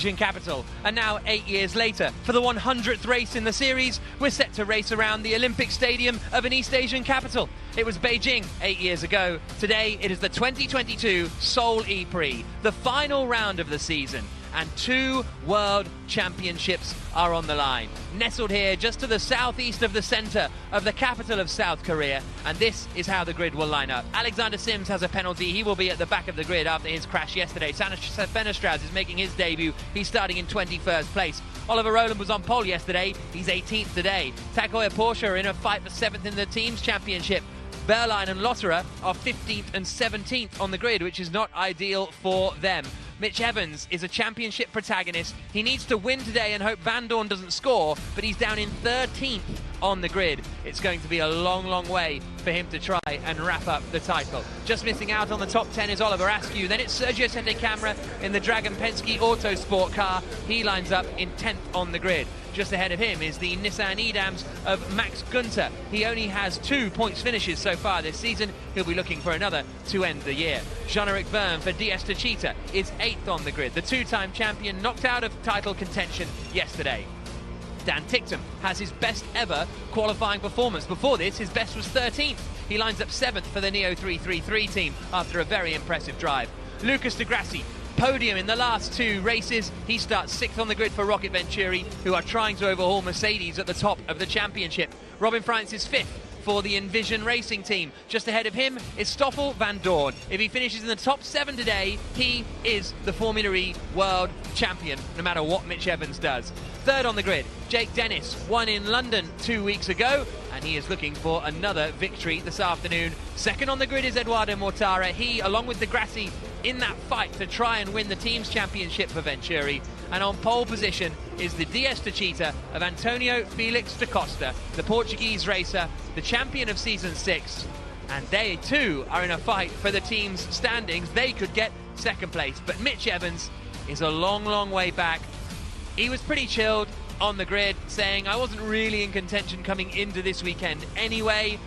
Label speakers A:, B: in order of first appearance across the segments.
A: Asian capital. And now, 8 years later, for the 100th race in the series, we're set to race around the Olympic Stadium of an East Asian capital. It was Beijing 8 years ago. Today, it is the 2022 Seoul E-Prix, the final round of the season. And 2 world championships are on the line. Nestled here just to the southeast of the center of the capital of South Korea. And this is how the grid will line up. Alexander Sims has a penalty. He will be at the back of the grid after his crash yesterday. Stanislas Fenestraz is making his debut. He's starting in 21st place. Oliver Rowland was on pole yesterday. He's 18th today. Takoya Porsche are in a fight for 7th in the team's championship. Berline and Lotterer are 15th and 17th on the grid, which is not ideal for them. Mitch Evans is a championship protagonist. He needs to win today and hope Van Dorn doesn't score, but he's down in 13th on the grid. It's going to be a long, long way for him to try and wrap up the title. Just missing out on the top 10 is Oliver Askew. Then it's Sergio Santecamera in the Dragon Penske Autosport car. He lines up in 10th on the grid. Just ahead of him is the Nissan Edams of Max Günther. He only has 2 points finishes so far this season. He'll be looking for another to end the year. Jean-Eric Vergne for DS Techeetah is 8th on the grid. The 2-time champion knocked out of title contention yesterday. Dan Ticktum has his best ever qualifying performance. Before this, his best was 13th. He lines up 7th for the Neo 333 team after a very impressive drive. Lucas de Grassi, podium in the last 2 races. He starts 6th on the grid for Rocket Venturi, who are trying to overhaul Mercedes at the top of the championship. Robin France is 5th for the Envision Racing team. Just ahead of him is Stoffel Van Dorn. If he finishes in the top 7 today, he is the Formula E world champion, no matter what Mitch Evans does. 3rd on the grid, Jake Dennis won in London 2 weeks ago, and he is looking for another victory this afternoon. 2nd on the grid is Eduardo Mortara. He, along with de Grassi, in that fight to try and win the team's championship for Venturi. And on pole position is the DS Techeetah of Antonio Felix da Costa, the Portuguese racer, the champion of season 6. And they too are in a fight for the team's standings. They could get 2nd place, but Mitch Evans is a long, long way back. He was pretty chilled on the grid, saying, I wasn't really in contention coming into this weekend anyway,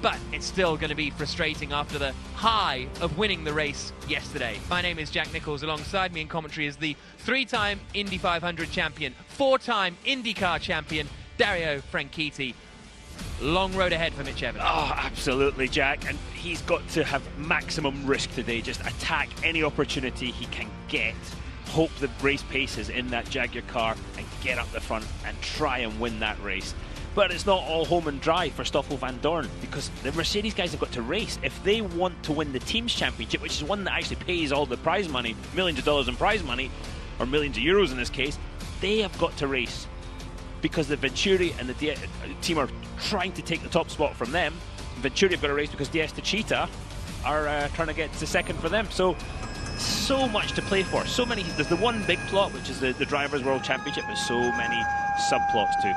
A: but it's still going to be frustrating after the high of winning the race yesterday. My name is Jack Nichols. Alongside me in commentary is the 3-time Indy 500 champion, 4-time IndyCar champion, Dario Franchitti. Long road ahead for Mitch Evans.
B: Oh, absolutely, Jack. And he's got to have maximum risk today. Just attack any opportunity he can get. Hope the race pace is in that Jaguar car and get up the front and try and win that race. But it's not all home and dry for Stoffel Van Dorn, because the Mercedes guys have got to race. If they want to win the team's championship, which is one that actually pays all the prize money, millions of dollars in prize money, or millions of euros in this case, they have got to race. Because the Venturi and the team are trying to take the top spot from them. Venturi have got to race because DS Techeetah are trying to get to 2nd for them. So much to play for. So many. There's the one big plot, which is the Drivers' World Championship, but so many subplots too.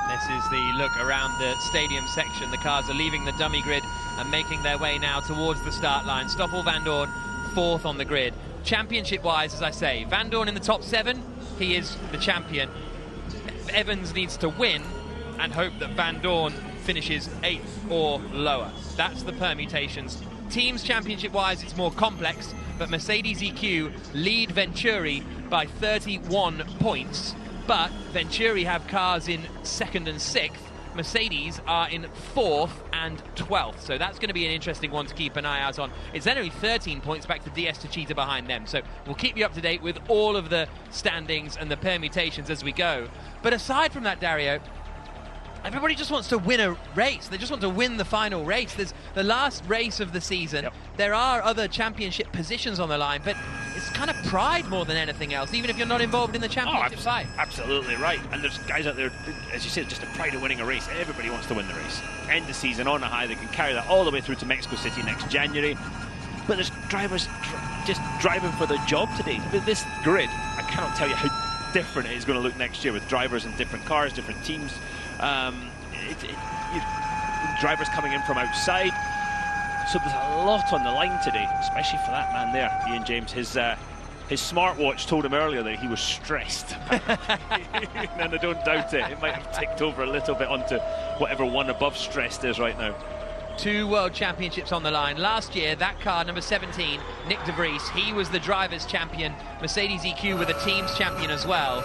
A: This is the look around the stadium section. The cars are leaving the dummy grid and making their way now towards the start line. Stoffel Van Dorn, 4th on the grid. Championship-wise, as I say, Van Dorn in the top 7. He is the champion. Evans needs to win and hope that Van Dorn finishes 8th or lower. That's the permutations. Teams championship-wise, it's more complex, but Mercedes EQ lead Venturi by 31 points. But Venturi have cars in 2nd and 6th. Mercedes are in 4th and 12th. So that's going to be an interesting one to keep an eye out on. It's then only 13 points back to DS Techeetah behind them. So we'll keep you up to date with all of the standings and the permutations as we go. But aside from that, Dario, everybody just wants to win a race. They just want to win the final race. There's the last race of the season.
B: Yep.
A: There are other championship positions on the line, but it's kind of pride more than anything else, even if you're not involved in the championship fight.
B: Absolutely right. And there's guys out there, as you said, just the pride of winning a race. Everybody wants to win the race. End the season on a high. They can carry that all the way through to Mexico City next January. But there's drivers just driving for the job today. This grid, I cannot tell you how different it is going to look next year with drivers in different cars, different teams. Drivers coming in from outside. So there's a lot on the line today, especially for that man there, Ian James. His smartwatch told him earlier that he was stressed. And I don't doubt it. It might have ticked over a little bit onto whatever one above stressed is right now.
A: 2 World Championships on the line. Last year, that car, number 17, Nick de Vries, he was the driver's champion. Mercedes EQ were the team's champion as well.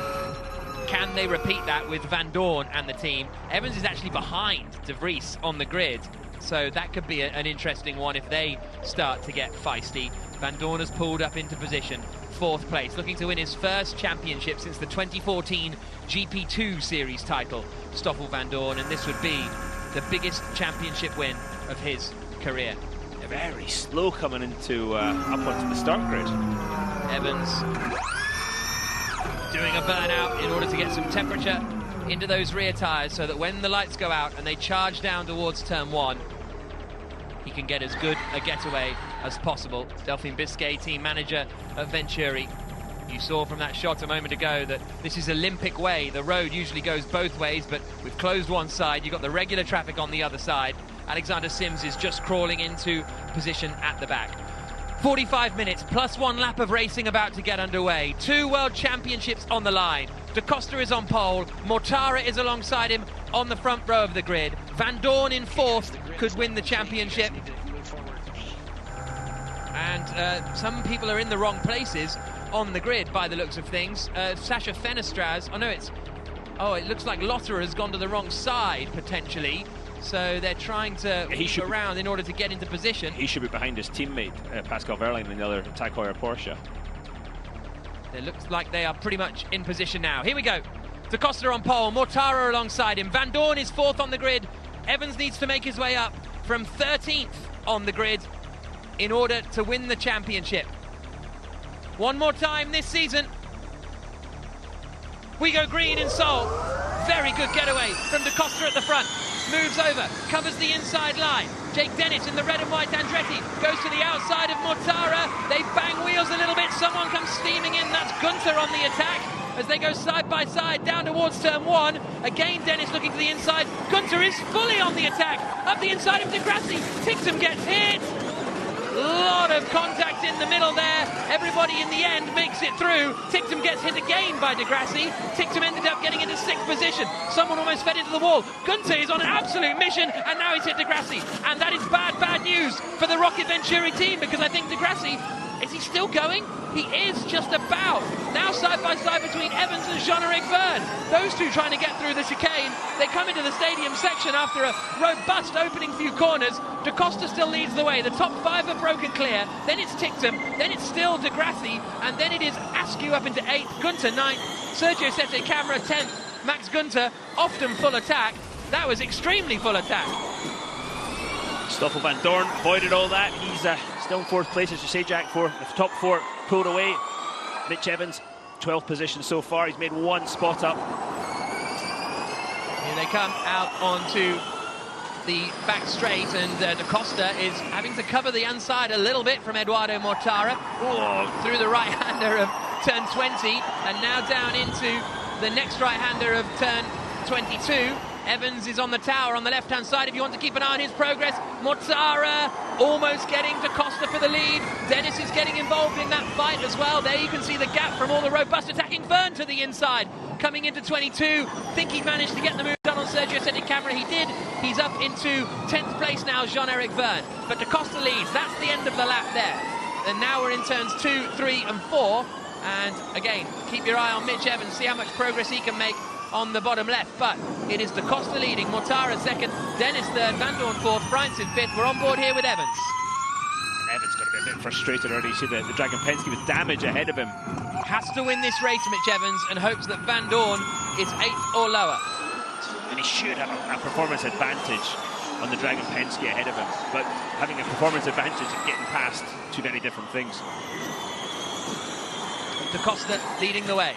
A: Can they repeat that with Van Dorn and the team? Evans is actually behind de Vries on the grid, so that could be an interesting one if they start to get feisty. Van Dorn has pulled up into position, 4th place, looking to win his first championship since the 2014 GP2 Series title, Stoffel Van Dorn, and this would be the biggest championship win of his career.
B: Very slow coming into up onto the start grid.
A: Evans doing a burnout in order to get some temperature into those rear tyres so that when the lights go out and they charge down towards turn 1, he can get as good a getaway as possible. Delphine Biscay, team manager at Venturi. You saw from that shot a moment ago that this is Olympic way. The road usually goes both ways, but we've closed one side. You've got the regular traffic on the other side. Alexander Sims is just crawling into position at the back. 45 minutes plus 1 lap of racing about to get underway. 2 World Championships on the line. Da Costa is on pole. Mortara is alongside him on the front row of the grid. Van Dorn in 4th could win the championship. And some people are in the wrong places on the grid by the looks of things. Sasha Fenestraz, it looks like Lotter has gone to the wrong side potentially. So they're trying to move around in order to get into position.
B: He should be behind his teammate, Pascal Wehrlein, in the other Tag Heuer Porsche.
A: It looks like they are pretty much in position now. Here we go. Da Costa on pole, Mortara alongside him. Van Dorn is 4th on the grid. Evans needs to make his way up from 13th on the grid in order to win the championship. One more time this season. We go green in Seoul. Very good getaway from Da Costa at the front. Moves over, covers the inside line. Jake Dennis in the red and white Andretti goes to the outside of Mortara. They bang wheels a little bit. Someone comes steaming in. That's Gunther on the attack as they go side by side down towards turn 1. Again, Dennis looking to the inside. Gunther is fully on the attack. Up the inside of de Grassi. Tixem gets hit. Lot of contact in the middle there. Everybody in the end makes it through. Tixem gets hit again by de Grassi. Tixem ended up getting into 6th position. Someone almost fed into the wall. Gunther is on an absolute mission, and now he's hit de Grassi. And that is bad news for the Rocket Venturi team, because I think de Grassi, is he still going? He is just about. Now side by side between Evans and Jean-Eric Verne. Those two trying to get through the chicane. They come into the stadium section after a robust opening few corners. Da Costa still leads the way. The top 5 are broken clear. Then it's Tixem. Then it's still de Grassi. And then it is Askew up into 8th. Gunther 9th. Sergio Sette Camera 10th. Max Gunther often full attack. That was extremely full attack.
B: Stoffel Van Dorn avoided all that. He's still in 4th place, as you say, Jack. The top 4 pulled away. Mitch Evans, 12th position so far. He's made 1 spot up.
A: Here they come out onto the back straight, and Da Costa is having to cover the inside a little bit from Eduardo Mortara. Through the right-hander of turn 20, and now down into the next right-hander of turn 22. Evans is on the tower on the left-hand side if you want to keep an eye on his progress. Mortara almost getting Da Costa for the lead. Dennis is getting involved in that fight as well. There you can see the gap from all the robust attacking. Verne to the inside, coming into 22. Think he managed to get the move done on Sergio Sette Camera. He did. He's up into 10th place now, Jean-Eric Verne. But Da Costa leads. That's the end of the lap there. And now we're in turns 2, 3 and 4. And again, keep your eye on Mitch Evans, see how much progress he can make on the bottom left. But it is Da Costa leading, Mortara 2nd, Dennis 3rd, Van Dorn 4th, Bryanson 5th. We're on board here with Evans.
B: Evans got to be a bit frustrated already. You see the Dragon Penske with damage ahead of him.
A: Has to win this race, Mitch Evans, and hopes that Van Dorn is 8th or lower.
B: And he should have a performance advantage on the Dragon Penske ahead of him. But having a performance advantage and getting past too many different things.
A: Da Costa leading the way.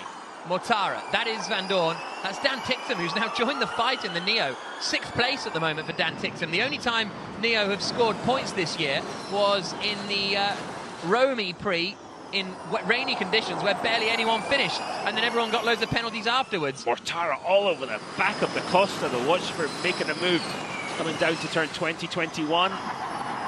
A: Mortara, that is Van Dorn. That's Dan Tixem, who's now joined the fight in the Neo. 6th place at the moment for Dan Tixem. The only time Neo have scored points this year was in the Romy Prix in rainy conditions where barely anyone finished, and then everyone got loads of penalties afterwards.
B: Mortara all over the back of Da Costa. The watch for making a move. Coming down to turn 2021.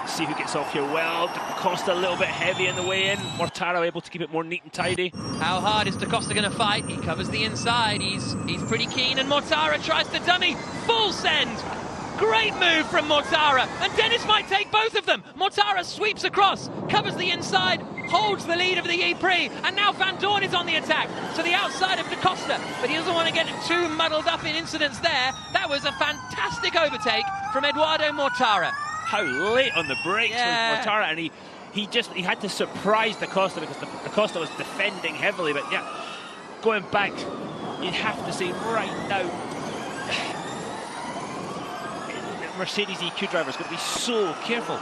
B: See who gets off here well. Da Costa a little bit heavy in the way in. Mortara able to keep it more neat and tidy.
A: How hard is Da Costa going to fight? He covers the inside. He's pretty keen, and Mortara tries to dummy. Full send. Great move from Mortara, and Dennis might take both of them. Mortara sweeps across, covers the inside, holds the lead of the Ypres, and now Van Dorn is on the attack to the outside of Da Costa, but he doesn't want to get too muddled up in incidents there. That was a fantastic overtake from Eduardo Mortara.
B: How late on the brakes was Mortara, and he had to surprise Da Costa because Da Costa was defending heavily. But yeah, going back, you'd have to say right now, Mercedes EQ driver is going to be so careful.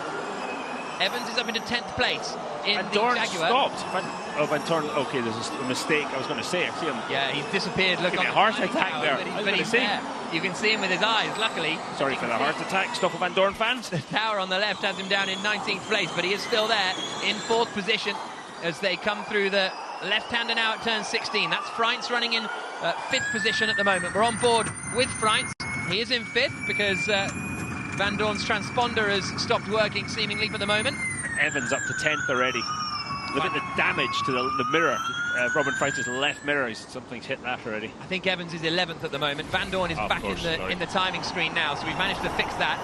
A: Evans is up into 10th place in
B: Van
A: the
B: Dorn
A: Jaguar.
B: stopped. Van Dorn, okay, there's a mistake. I was going to say, I see him.
A: Yeah, he's disappeared. Look,
B: a heart attack there.
A: But he's there. You can see him with his eyes, luckily.
B: Sorry for the heart attack. Stop Van Dorn fans.
A: The tower on the left has him down in 19th place, but he is still there in 4th position as they come through the left-hander now at turn 16. That's Freintz running in 5th position at the moment. We're on board with Freintz. He is in 5th because Van Dorn's transponder has stopped working seemingly for the moment.
B: Evans up to 10th already. Look at the damage to the mirror. Robin Freitz's left mirror, something's hit that already.
A: I think Evans is 11th at the moment. Van Dorn is back in the timing screen now, so we've managed to fix that.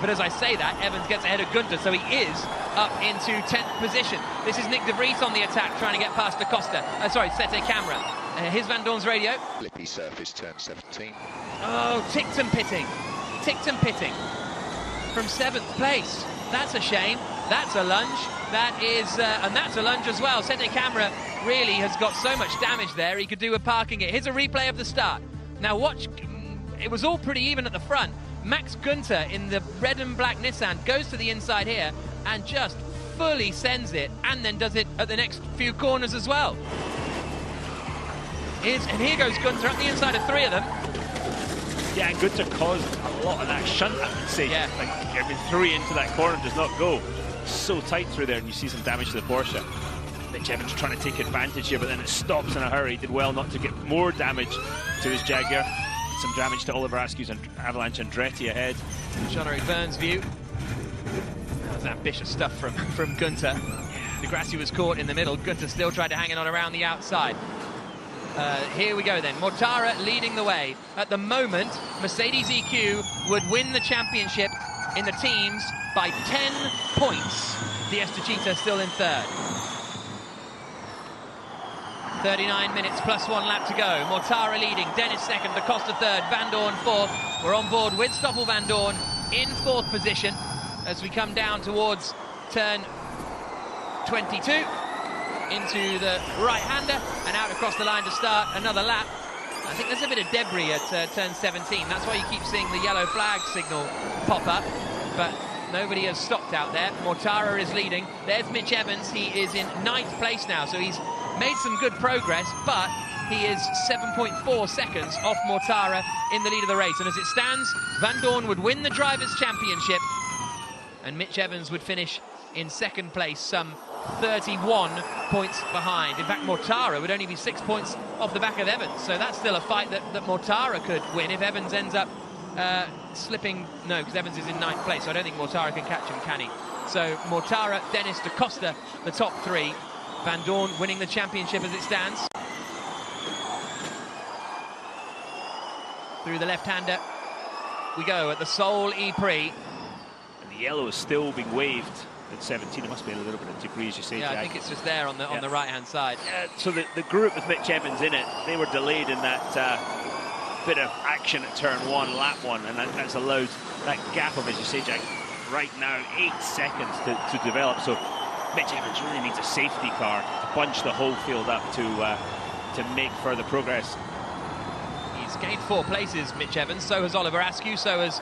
A: But as I say that, Evans gets ahead of Gunter, so he is up into 10th position. This is Nick de Vries on the attack, trying to get past Da Costa. Sete Camera. Here's Van Dorn's radio.
C: Flippy surface, turn 17.
A: Oh, Tickton pitting. Tickton pitting from 7th place. That's a shame. That's a lunge. That is, and that's a lunge as well. Sete Camera really has got so much damage there, he could do with parking it. Here's a replay of the start. Now watch, it was all pretty even at the front. Max Gunter in the red and black Nissan goes to the inside here and just fully sends it, and then does it at the next few corners as well. And here goes Gunter up the inside of 3 of them.
B: Yeah, and Gunter caused a lot of that shunt, I would say.
A: Yeah.
B: Like, every 3 into that corner does not go. So tight through there, and you see some damage to the Porsche. Mitch Evans trying to take advantage here, but then it stops in a hurry. Did well not to get more damage to his Jaguar. Some damage to Oliver Askew's and Avalanche Andretti ahead.
A: Jean-Eric Verne's view. That was ambitious stuff from Gunter. De Grassi was caught in the middle. Gunter still tried to hang it on around the outside. Here we go then. Mortara leading the way. At the moment, Mercedes EQ would win the championship in the teams by 10 points. Diaz Techeetah still in 3rd. 39 minutes plus 1 lap to go. Mortara leading, Dennis 2nd, Da Costa 3rd, Van Dorn 4th. We're on board with Stoffel Van Dorn in 4th position as we come down towards turn 22. Into the right-hander and out across the line to start another lap. I think there's a bit of debris at turn 17. That's why you keep seeing the yellow flag signal pop up, but nobody has stopped out there. Mortara is leading. There's Mitch Evans. He is in 9th place now, so he's made some good progress, but he is 7.4 seconds off Mortara in the lead of the race. And as it stands, Van Dorn would win the Drivers' Championship, and Mitch Evans would finish in 2nd place, some 31 points behind. In fact, Mortara would only be 6 points off the back of Evans, so that's still a fight that Mortara could win if Evans ends up slipping. No, because Evans is in 9th place, so I don't think Mortara can catch him, can he? So Mortara, Dennis, Da Costa, the top 3. Van Dorn winning the championship as it stands. Through the left-hander we go at the Seoul Ypres.
B: And the yellow is still being waved at 17. It must be a little bit of debris, as you say,
A: Yeah,
B: Jack.
A: I think it's just there on the right-hand side.
B: So the group with Mitch Evans in it, they were delayed in that bit of action at turn 1, lap 1, and that's allowed that gap of, as you say, Jack, right now 8 seconds to develop. So Mitch Evans really needs a safety car to bunch the whole field up to make further progress.
A: He's gained 4 places, Mitch Evans. So has Oliver Askew, so has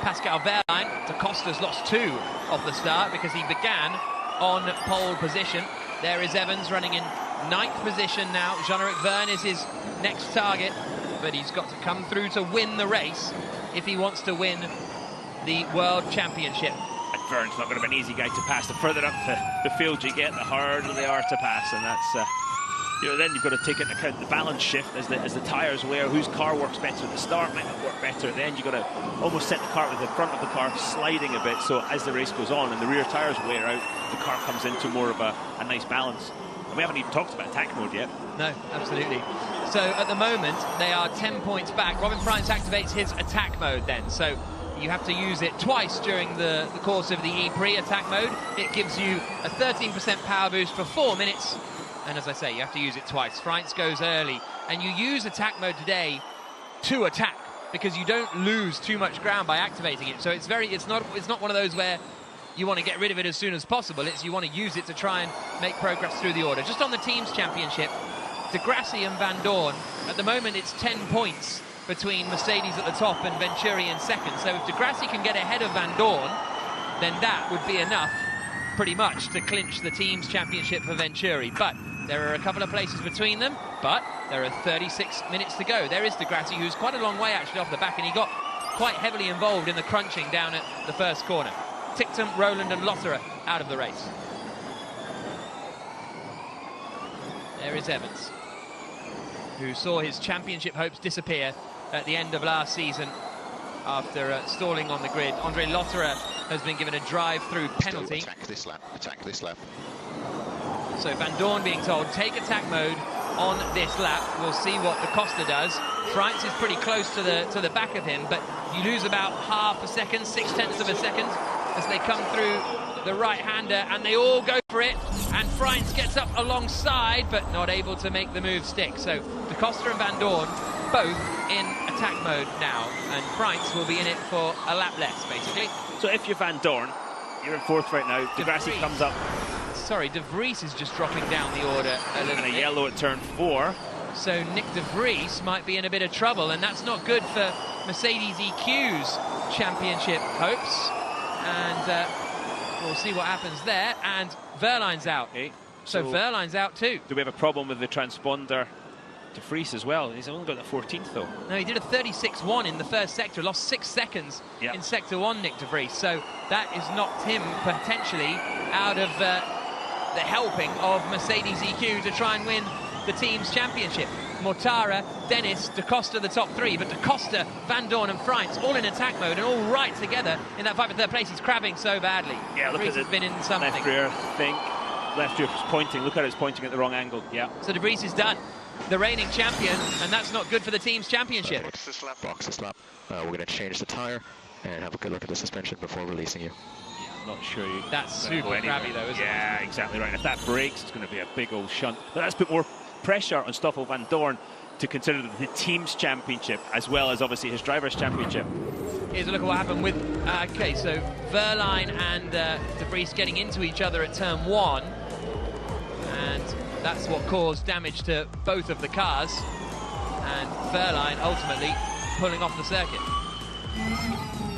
A: Pascal Wehrlein. Da Costa's lost 2 off the start because he began on pole position. There is Evans running in 9th position now. Jean-Eric Verne is his next target, but he's got to come through to win the race if he wants to win the World Championship.
B: And Verne's not going to be an easy guy to pass. The further up the field you get, the harder they are to pass, and that's then you've got to take into account the balance shift as the tyres wear. Whose car works better at the start might not work better at the end. You've got to almost set the car with the front of the car sliding a bit, so as the race goes on and the rear tyres wear out, the car comes into more of a nice balance. And we haven't even talked about attack mode yet.
A: No, absolutely. So at the moment they are 10 points back. Robin Freintz activates his attack mode then. So You have to use it twice during the course of the E-Prix attack mode. It gives you a 13% power boost for 4 minutes. And as I say, you have to use it twice. France goes early. And you use attack mode today to attack, because you don't lose too much ground by activating it. So it's not one of those where you want to get rid of it as soon as possible. It's you want to use it to try and make progress through the order. Just on the teams championship, De Grassi and Van Dorn, at the moment it's 10 points between Mercedes at the top and Venturi in second. So if De Grassi can get ahead of Van Dorn, then that would be enough pretty much to clinch the teams championship for Venturi. But there are a couple of places between them, but there are 36 minutes to go. There is De Grassi, who's quite a long way actually off the back, and he got quite heavily involved in the crunching down at the first corner. Ticktum, Rowland and Lotterer out of the race. There is Evans, who saw his championship hopes disappear at the end of last season after stalling on the grid. Andre Lotterer has been given a drive-through penalty.
C: Still attack this lap.
A: So Van Dorn being told, take attack mode on this lap. We'll see what Da Costa does. France is pretty close to the back of him, but you lose about half a second, 6/10 of a second, as they come through the right-hander, and they all go for it. And France gets up alongside, but not able to make the move stick. So Da Costa and Van Dorn both in attack mode now, and France will be in it for a lap less, basically.
B: So if you're Van Dorn, you're in fourth right now. De Grassi comes up.
A: Sorry, De Vries is just dropping down the order a little bit.
B: And a yellow at turn 4.
A: So Nick De Vries might be in a bit of trouble, and that's not good for Mercedes EQ's championship hopes. And we'll see what happens there. And Verline's out.
B: Okay.
A: So Verline's out too.
B: Do we have a problem with the transponder De Vries as well? He's only got the 14th though.
A: No, he did a 36.1 in the first sector, lost 6 seconds in sector 1, Nick De Vries. So that has knocked him potentially out of the helping of Mercedes EQ to try and win the team's championship. Mortara, Dennis, Da Costa the top 3, but Da Costa, Van Dorn and France all in attack mode and all right together in that fight for third place. He's crabbing so badly.
B: Yeah, look at
A: has been in something.
B: Left rear, I think. Left rear is pointing. Look at it, it's pointing at the wrong angle. Yeah.
A: So De Vries is done. The reigning champion, and that's not good for the team's championship.
C: Box this lap. We're going to change the tyre and have a good look at the suspension before releasing you.
B: Not sure you.
A: That's super crabby though, isn't it?
B: Yeah, exactly right. If that breaks, it's going to be a big old shunt. But that's put more pressure on Stoffel Van Dorn to consider the team's championship as well as obviously his driver's championship.
A: Here's a look at what happened with. Okay, so Verline and De Vries getting into each other at turn 1, and that's what caused damage to both of the cars. And Verline ultimately pulling off the circuit.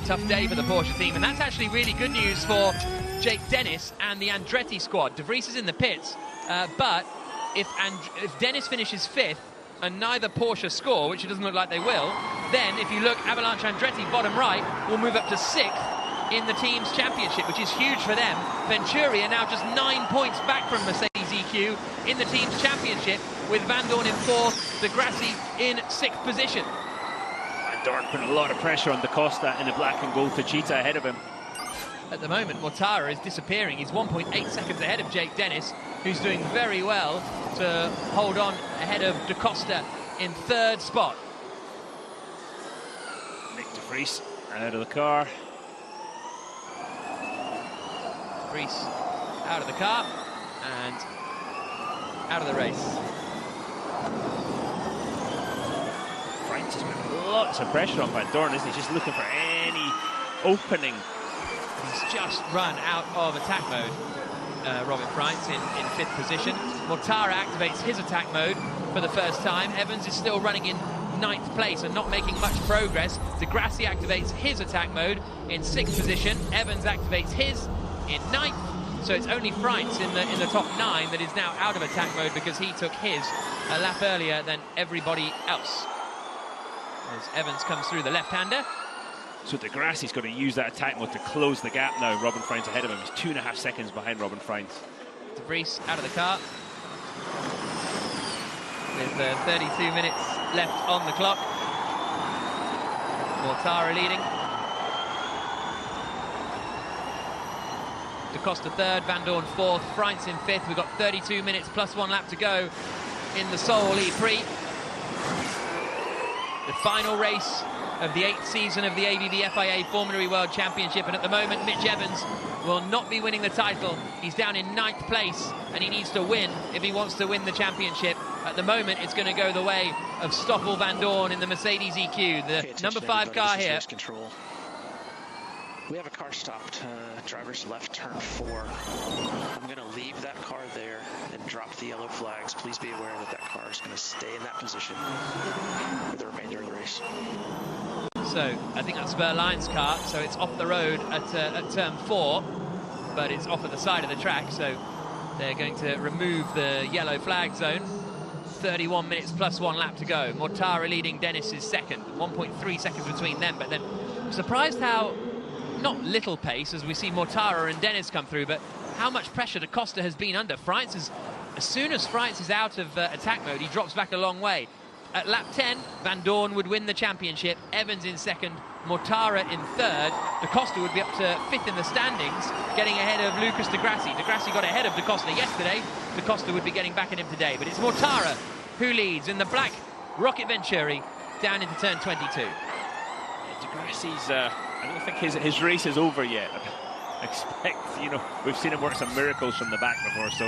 A: Tough day for the Porsche team, and that's actually really good news for Jake Dennis and the Andretti squad. De Vries is in the pits, but if Dennis finishes 5th and neither Porsche score, which it doesn't look like they will, then if you look, Avalanche Andretti, bottom right, will move up to 6th in the team's championship, which is huge for them. Venturi are now just 9 points back from Mercedes EQ in the team's championship, with Van Dorn in 4th, De Grassi in 6th position.
B: Dorn putting a lot of pressure on Da Costa in the black and gold Techeetah ahead of him.
A: At the moment, Mortara is disappearing. He's 1.8 seconds ahead of Jake Dennis, who's doing very well to hold on ahead of Da Costa in 3rd spot.
B: Nick De Vries out of the car.
A: De Vries out of the car and out of the race.
B: France has put lots of pressure on Van Dorn, isn't he? Just looking for any opening.
A: He's just run out of attack mode, Robin France in 5th position. Mortara activates his attack mode for the first time. Evans is still running in 9th place and not making much progress. De Grassi activates his attack mode in 6th position. Evans activates his in 9th. So it's only France in the top 9 that is now out of attack mode because he took his a lap earlier than everybody else. As Evans comes through the left-hander.
B: So De Grassi's got to use that attack mode to close the gap now. Robin France ahead of him. He's 2.5 seconds behind Robin France.
A: De Vries out of the car. With 32 minutes left on the clock. Mortara leading. Da Costa 3rd, Van Dorn 4th, France in 5th. We've got 32 minutes plus 1 lap to go in the Seoul E-Prix. The final race of the 8th season of the ABB FIA Formula E World Championship, and at the moment Mitch Evans will not be winning the title. He's down in 9th place and he needs to win if he wants to win the championship. At the moment it's going to go the way of Stoffel Van Dorn in the Mercedes EQ, the number 5 car here.
D: Control. We have a car stopped, driver's left turn 4. I'm going to leave that car there and drop the yellow flags. Please be aware that that car is going to stay in that position for the remainder of the race.
A: So I think that's Verlaine's car, so it's off the road at turn 4, but it's off at the side of the track, so they're going to remove the yellow flag zone. 31 minutes plus 1 lap to go. Mortara leading, Dennis is second. 1.3 seconds between them, but then I'm surprised how, not little pace as we see Mortara and Dennis come through, but how much pressure Da Costa has been under. Freitz is, as soon as Freitz is out of attack mode, he drops back a long way. At lap 10, Van Dorn would win the championship, Evans in second, Mortara in third. Da Costa would be up to 5th in the standings, getting ahead of Lucas Di Grassi. Di Grassi got ahead of Da Costa yesterday. Da Costa would be getting back at him today, but it's Mortara who leads in the black Rocket Venturi down into turn 22.
B: Di Grassi's, I don't think his race is over yet. I expect, we've seen him work some miracles from the back before, so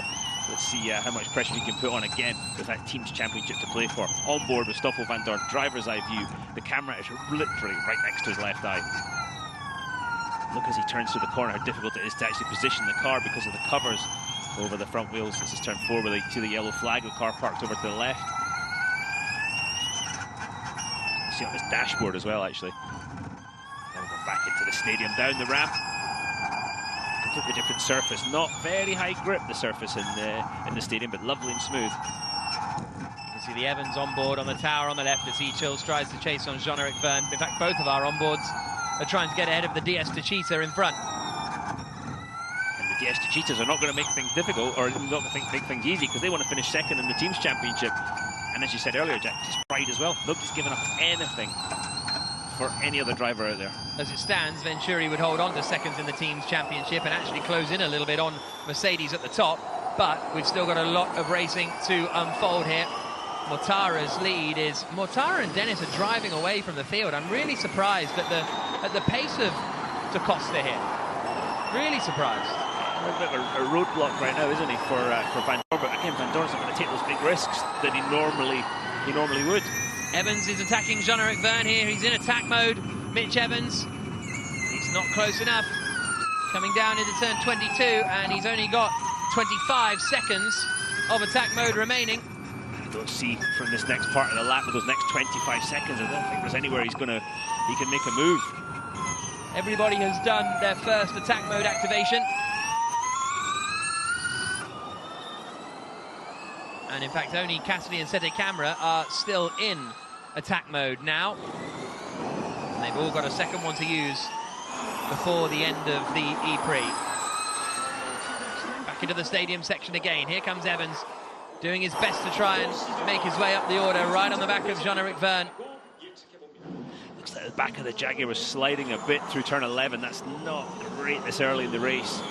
B: let's see how much pressure he can put on again with that team's championship to play for. On board with Stoffel Van Dorn, driver's eye view. The camera is literally right next to his left eye. Look as he turns through the corner, how difficult it is to actually position the car because of the covers over the front wheels. This is turn 4 where you see the yellow flag, the car parked over to the left. You see on this dashboard as well, actually. Now we're going back into the stadium, down the ramp. Completely different surface, not very high grip, the surface in the stadium, but lovely and smooth.
A: You can see the Evans on board on the tower on the left as Chills tries to chase on Jean-Eric Verne. In fact, both of our onboards are trying to get ahead of the DS Techeetah in front.
B: And the DS Techeetahs are not going to make things difficult, or not going to make things easy, because they want to finish second in the team's championship. And as you said earlier, Jack, just pride as well. Nobody's given up anything for any other driver out there.
A: As it stands, Venturi would hold on to seconds in the team's championship and actually close in a little bit on Mercedes at the top, but we've still got a lot of racing to unfold here. Mortara's lead is, Mortara and Dennis are driving away from the field. I'm really surprised at the pace of Da Costa here. Really surprised.
B: A little bit of a roadblock right now, isn't he, for Van Dorn? But again, Van Dorn's not going to take those big risks that he normally would.
A: Evans is attacking Jean-Eric Verne here. He's in attack mode. Mitch Evans, he's not close enough. Coming down into turn 22, and he's only got 25 seconds of attack mode remaining.
B: You don't see from this next part of the lap, with those next 25 seconds, I don't think there's anywhere he can make a move.
A: Everybody has done their first attack mode activation. And in fact, only Cassidy and Sete Camera are still in attack mode now. And they've all got a second one to use before the end of the E-Prix. Back into the stadium section again. Here comes Evans, doing his best to try and make his way up the order, right on the back of Jean-Eric Verne.
B: Looks like the back of the Jaguar was sliding a bit through turn 11. That's not great this early in the race.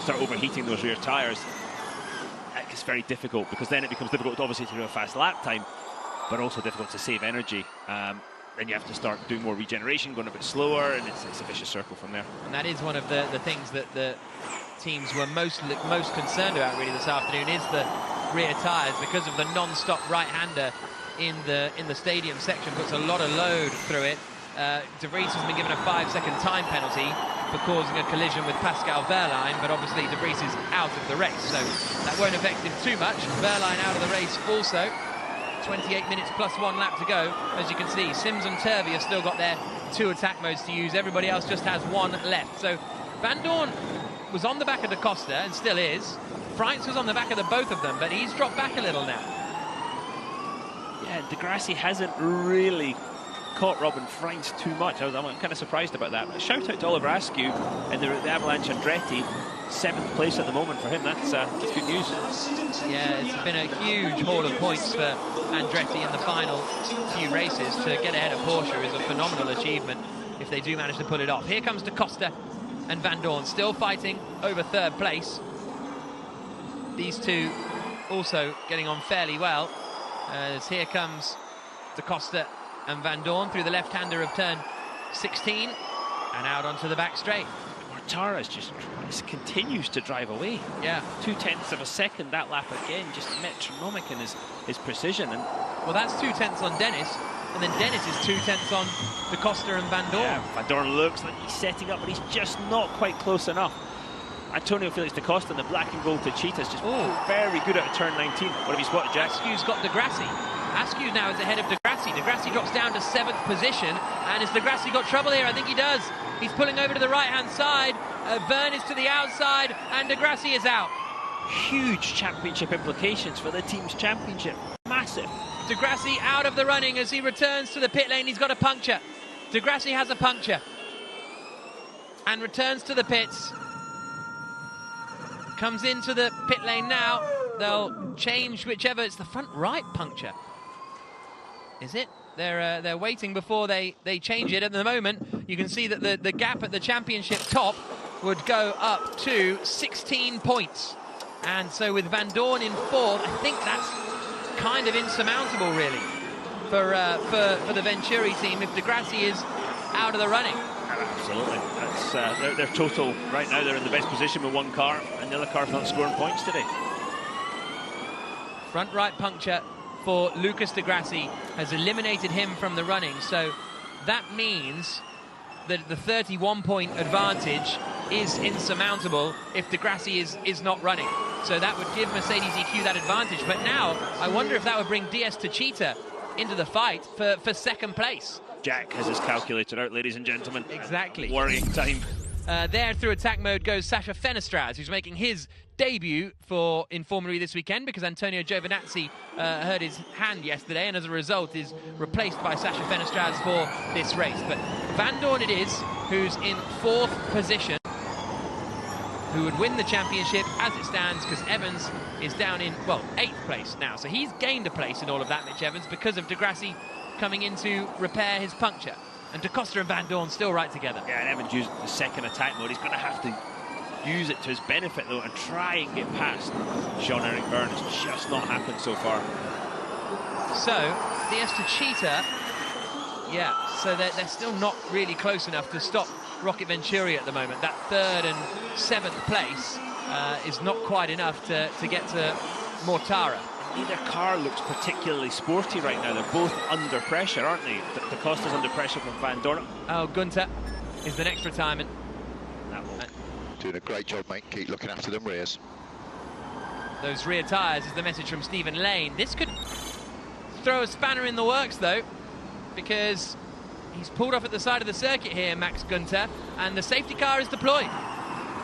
B: Start overheating those rear tyres. It's very difficult, because then it becomes difficult obviously to do a fast lap time, but also difficult to save energy. Then you have to start doing more regeneration, going a bit slower, and it's a vicious circle from there.
A: And that is one of the things that the teams were most concerned about really this afternoon, is the rear tyres, because of the non-stop right-hander in the stadium section, puts a lot of load through it. De Vries has been given a 5-second time penalty for causing a collision with Pascal Wehrlein, but obviously De Vries is out of the race, so that won't affect him too much. Wehrlein out of the race also. 28 minutes plus 1 lap to go. As you can see, Sims and Turvey have still got their 2 attack modes to use. Everybody else just has 1 left. So Van Dorn was on the back of Da Costa, and still is. Freitz was on the back of the both of them, but he's dropped back a little now.
B: Yeah, Di Grassi hasn't really caught Robin Freitz too much. I'm kind of surprised about that. But shout out to Oliver Askew and the Avalanche Andretti. 7th place at the moment for him. That's good news.
A: Yeah, it's been a huge haul of points for Andretti in the final few races. To get ahead of Porsche is a phenomenal achievement if they do manage to pull it off. Here comes Da Costa and Van Dorn still fighting over 3rd place. These two also getting on fairly well, as here comes Da Costa and Van Dorn through the left-hander of turn 16 and out onto the back straight.
B: Mortara's just continues to drive away.
A: Yeah.
B: 0.2 of a second that lap again, just metronomic in his precision. And
A: well, that's 0.2 on Dennis, and then Dennis is 0.2 on De Coster and Van Dorn.
B: Yeah, Van Dorn looks like he's setting up, but he's just not quite close enough. Antonio Felix Da Costa in the black and gold to Cheetah's just very good at turn 19. What have you spotted, Jack?
A: Askew's got Degrassi. Askew now is ahead of Degrassi. Degrassi drops down to 7th position. And has Degrassi got trouble here? I think he does. He's pulling over to the right-hand side. Byrne is to the outside, and Degrassi is out.
B: Huge championship implications for the team's championship. Massive.
A: Degrassi out of the running as he returns to the pit lane. He's got a puncture. Degrassi has a puncture and returns to the pits. Comes into the pit lane now. They'll change whichever. It's the front right puncture. Is it? They're waiting before they change it. At the moment, you can see that the gap at the championship top would go up to 16 points. And so with Van Dorn in 4th, I think that's kind of insurmountable, really, for the Venturi team if Degrassi is out of the running.
B: Absolutely. That's their total right now. They're in the best position with one car, and the other car's not scoring points today.
A: Front right puncture for Lucas Degrassi has eliminated him from the running, so that means that the 31-point advantage is insurmountable if Degrassi is not running. So that would give Mercedes EQ that advantage. But now I wonder if that would bring DS Techeetah into the fight for second place.
B: Jack has his calculator out, ladies and gentlemen.
A: Exactly.
B: Worrying time.
A: There through attack mode goes Sasha Fenestraz, who's making his debut in Formula E this weekend because Antonio Giovinazzi hurt his hand yesterday and as a result is replaced by Sasha Fenestraz for this race. But Van Dorn it is, who's in 4th position, who would win the championship as it stands because Evans is down in, well, 8th place now. So he's gained a place in all of that, Mitch Evans, because of Degrassi coming in to repair his puncture. And De Coster and Van Dorn still right together. Yeah,
B: and Evans used the second attack mode. He's going to have to use it to his benefit, though, and try and get past Jean-Eric Byrne. It's just not happened so far.
A: So, DS Techeetah, yeah, so they're still not really close enough to stop Rocket Venturi at the moment. That 3rd and 7th place is not quite enough to get to Mortara.
B: Neither car looks particularly sporty right now. They're both under pressure, aren't they? Da Costa's under pressure from Van Dorn.
A: Oh, Gunter is the next retirement.
C: Doing a great job, mate. Keep looking after them rears.
A: Those rear tyres is the message from Stephen Lane. This could throw a spanner in the works, though, because he's pulled off at the side of the circuit here, Max Gunter, and the safety car is deployed.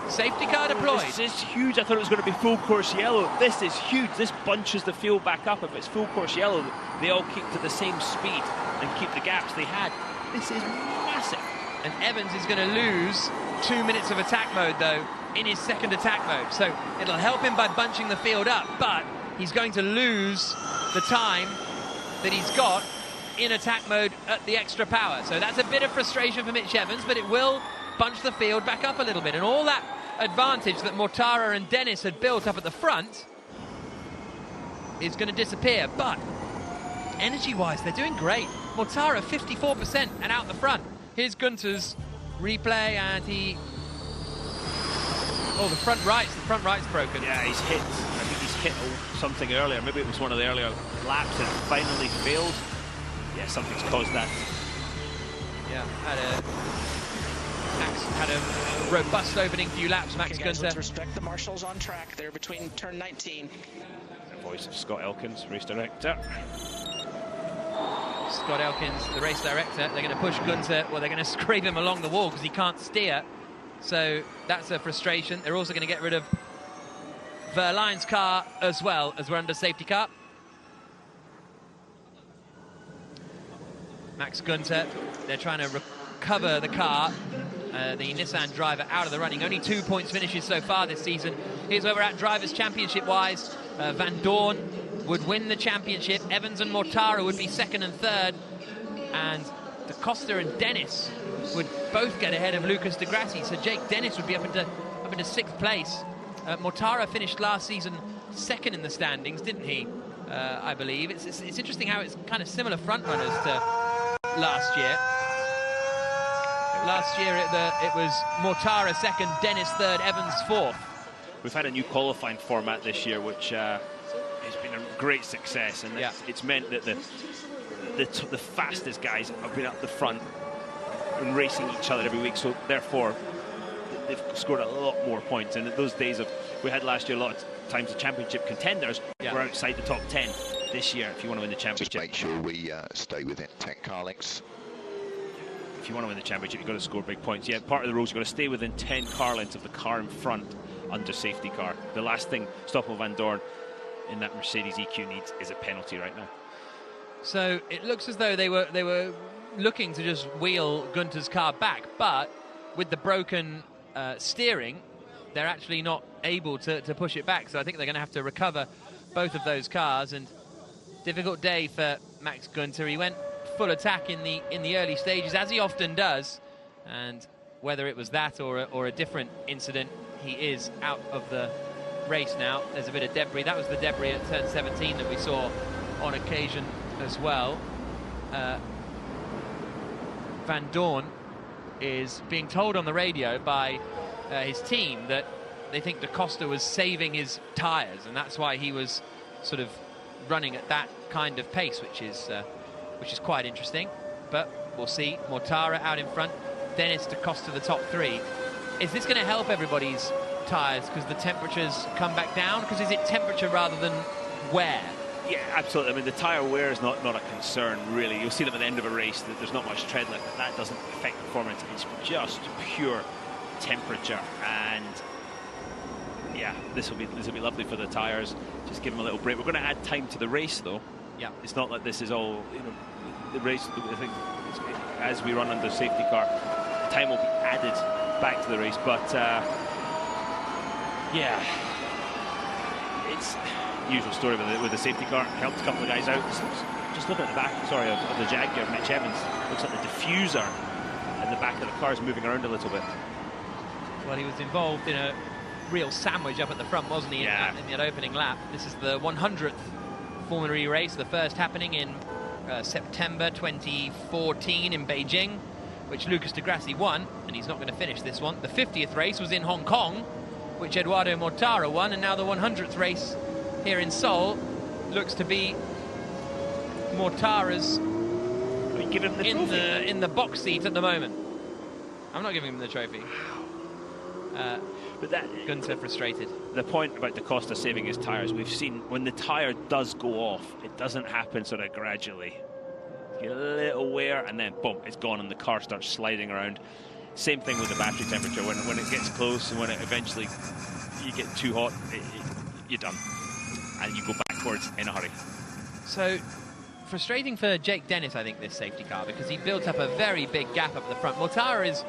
A: Safety car deployed.
B: This is huge. I thought it was going to be full course yellow. This is huge. This bunches the field back up. If it's full course yellow, they all keep to the same speed and keep the gaps they had. This is massive.
A: And Evans is going to lose 2 minutes of attack mode, though, in his second attack mode. So it'll help him by bunching the field up, but he's going to lose the time that he's got in attack mode at the extra power. So that's a bit of frustration for Mitch Evans, but it will bunch the field back up a little bit. And all that advantage that Mortara and Dennis had built up at the front is going to disappear. But energy-wise, they're doing great. Mortara 54% and out the front. Here's Gunter's replay, and he... Oh, the front right's broken.
B: Yeah, he's hit. I think he's hit something earlier. Maybe it was one of the earlier laps and it finally failed. Yeah, something's caused that.
A: Yeah, had a robust opening few laps, Max Gunter.
D: Let's respect the marshals on track there between turn 19.
B: The voice of Scott Elkins, race director.
A: Scott Elkins, the race director. They're going to push Gunter. Well, they're going to scrape him along the wall because he can't steer. So that's a frustration. They're also going to get rid of Verline's car as well, as we're under safety car. Max Gunter, they're trying to recover the car. The Nissan driver out of the running. Only 2 points finishes so far this season. Here's where we're at Drivers' Championship-wise. Van Dorn would win the championship. Evans and Mortara would be 2nd and 3rd. And De Coster and Dennis would both get ahead of Lucas Degrassi. So Jake Dennis would be up into 6th place. Mortara finished last season 2nd in the standings, didn't he? I believe. It's interesting how it's kind of similar front runners to last year. Last year it was Mortara second, Dennis third, Evans fourth.
B: We've had a new qualifying format this year, which has been a great success, and it's meant that the fastest guys have been up the front and racing each other every week. So therefore, they've scored a lot more points. And those days we had last year, a lot of times the championship contenders were outside the top 10. This year, if you want to win the championship,
E: just make sure we stay within 10 car lengths.
B: If you want to win the championship, you've got to score big points. Yeah, part of the rules, you've got to stay within 10 car lengths of the car in front under safety car. The last thing Stoffel Van Dorn in that Mercedes EQ needs is a penalty right now.
A: So it looks as though they were looking to just wheel Gunter's car back, but with the broken steering, they're actually not able to push it back. So I think they're going to have to recover both of those cars, and difficult day for Max Gunter. He went full attack in the early stages, as he often does, and whether it was that or a different incident, he is out of the race now. There's a bit of debris. That was the debris at turn 17 that we saw on occasion as well. Van Dorn is being told on the radio by his team that they think Da Costa was saving his tyres, and that's why he was sort of running at that kind of pace, which is quite interesting. But we'll see. Mortara out in front, Dennis Da Costa the top three. Is this going to help everybody's tyres because the temperatures come back down? Because is it temperature rather than wear?
B: Yeah, absolutely. I mean, the tyre wear is not a concern, really. You'll see them at the end of a race that there's not much tread left, but that doesn't affect performance. It's just pure temperature. And yeah, this will be lovely for the tyres. Just give them a little break. We're going to add time to the race, though.
A: Yeah,
B: it's not like this is all, the race. I think as we run under safety car, time will be added back to the race. But yeah, it's usual story with the safety car. Helped a couple of guys out. Just look at the back, of the Jaguar, Mitch Evans. Looks like the diffuser in the back of the car is moving around a little bit.
A: Well, he was involved in a real sandwich up at the front, wasn't he, in that opening lap. This is the 100th Formula E race, the first happening in September 2014 in Beijing, which Lucas de Grassi won, and he's not going to finish this one. The 50th race was in Hong Kong, which Eduardo Mortara won, and now the 100th race here in Seoul looks to be Mortara's in the box seat at the moment. I'm not giving him the trophy. But Gunter frustrated.
B: The point about Da Costa saving his tyres, we've seen when the tyre does go off, it doesn't happen sort of gradually. You get a little wear and then boom, it's gone and the car starts sliding around. Same thing with the battery temperature. When it gets close and when it eventually you get too hot, you're done. And you go backwards in a hurry.
A: So frustrating for Jake Dennis, I think, this safety car, because he built up a very big gap up the front. Mortara is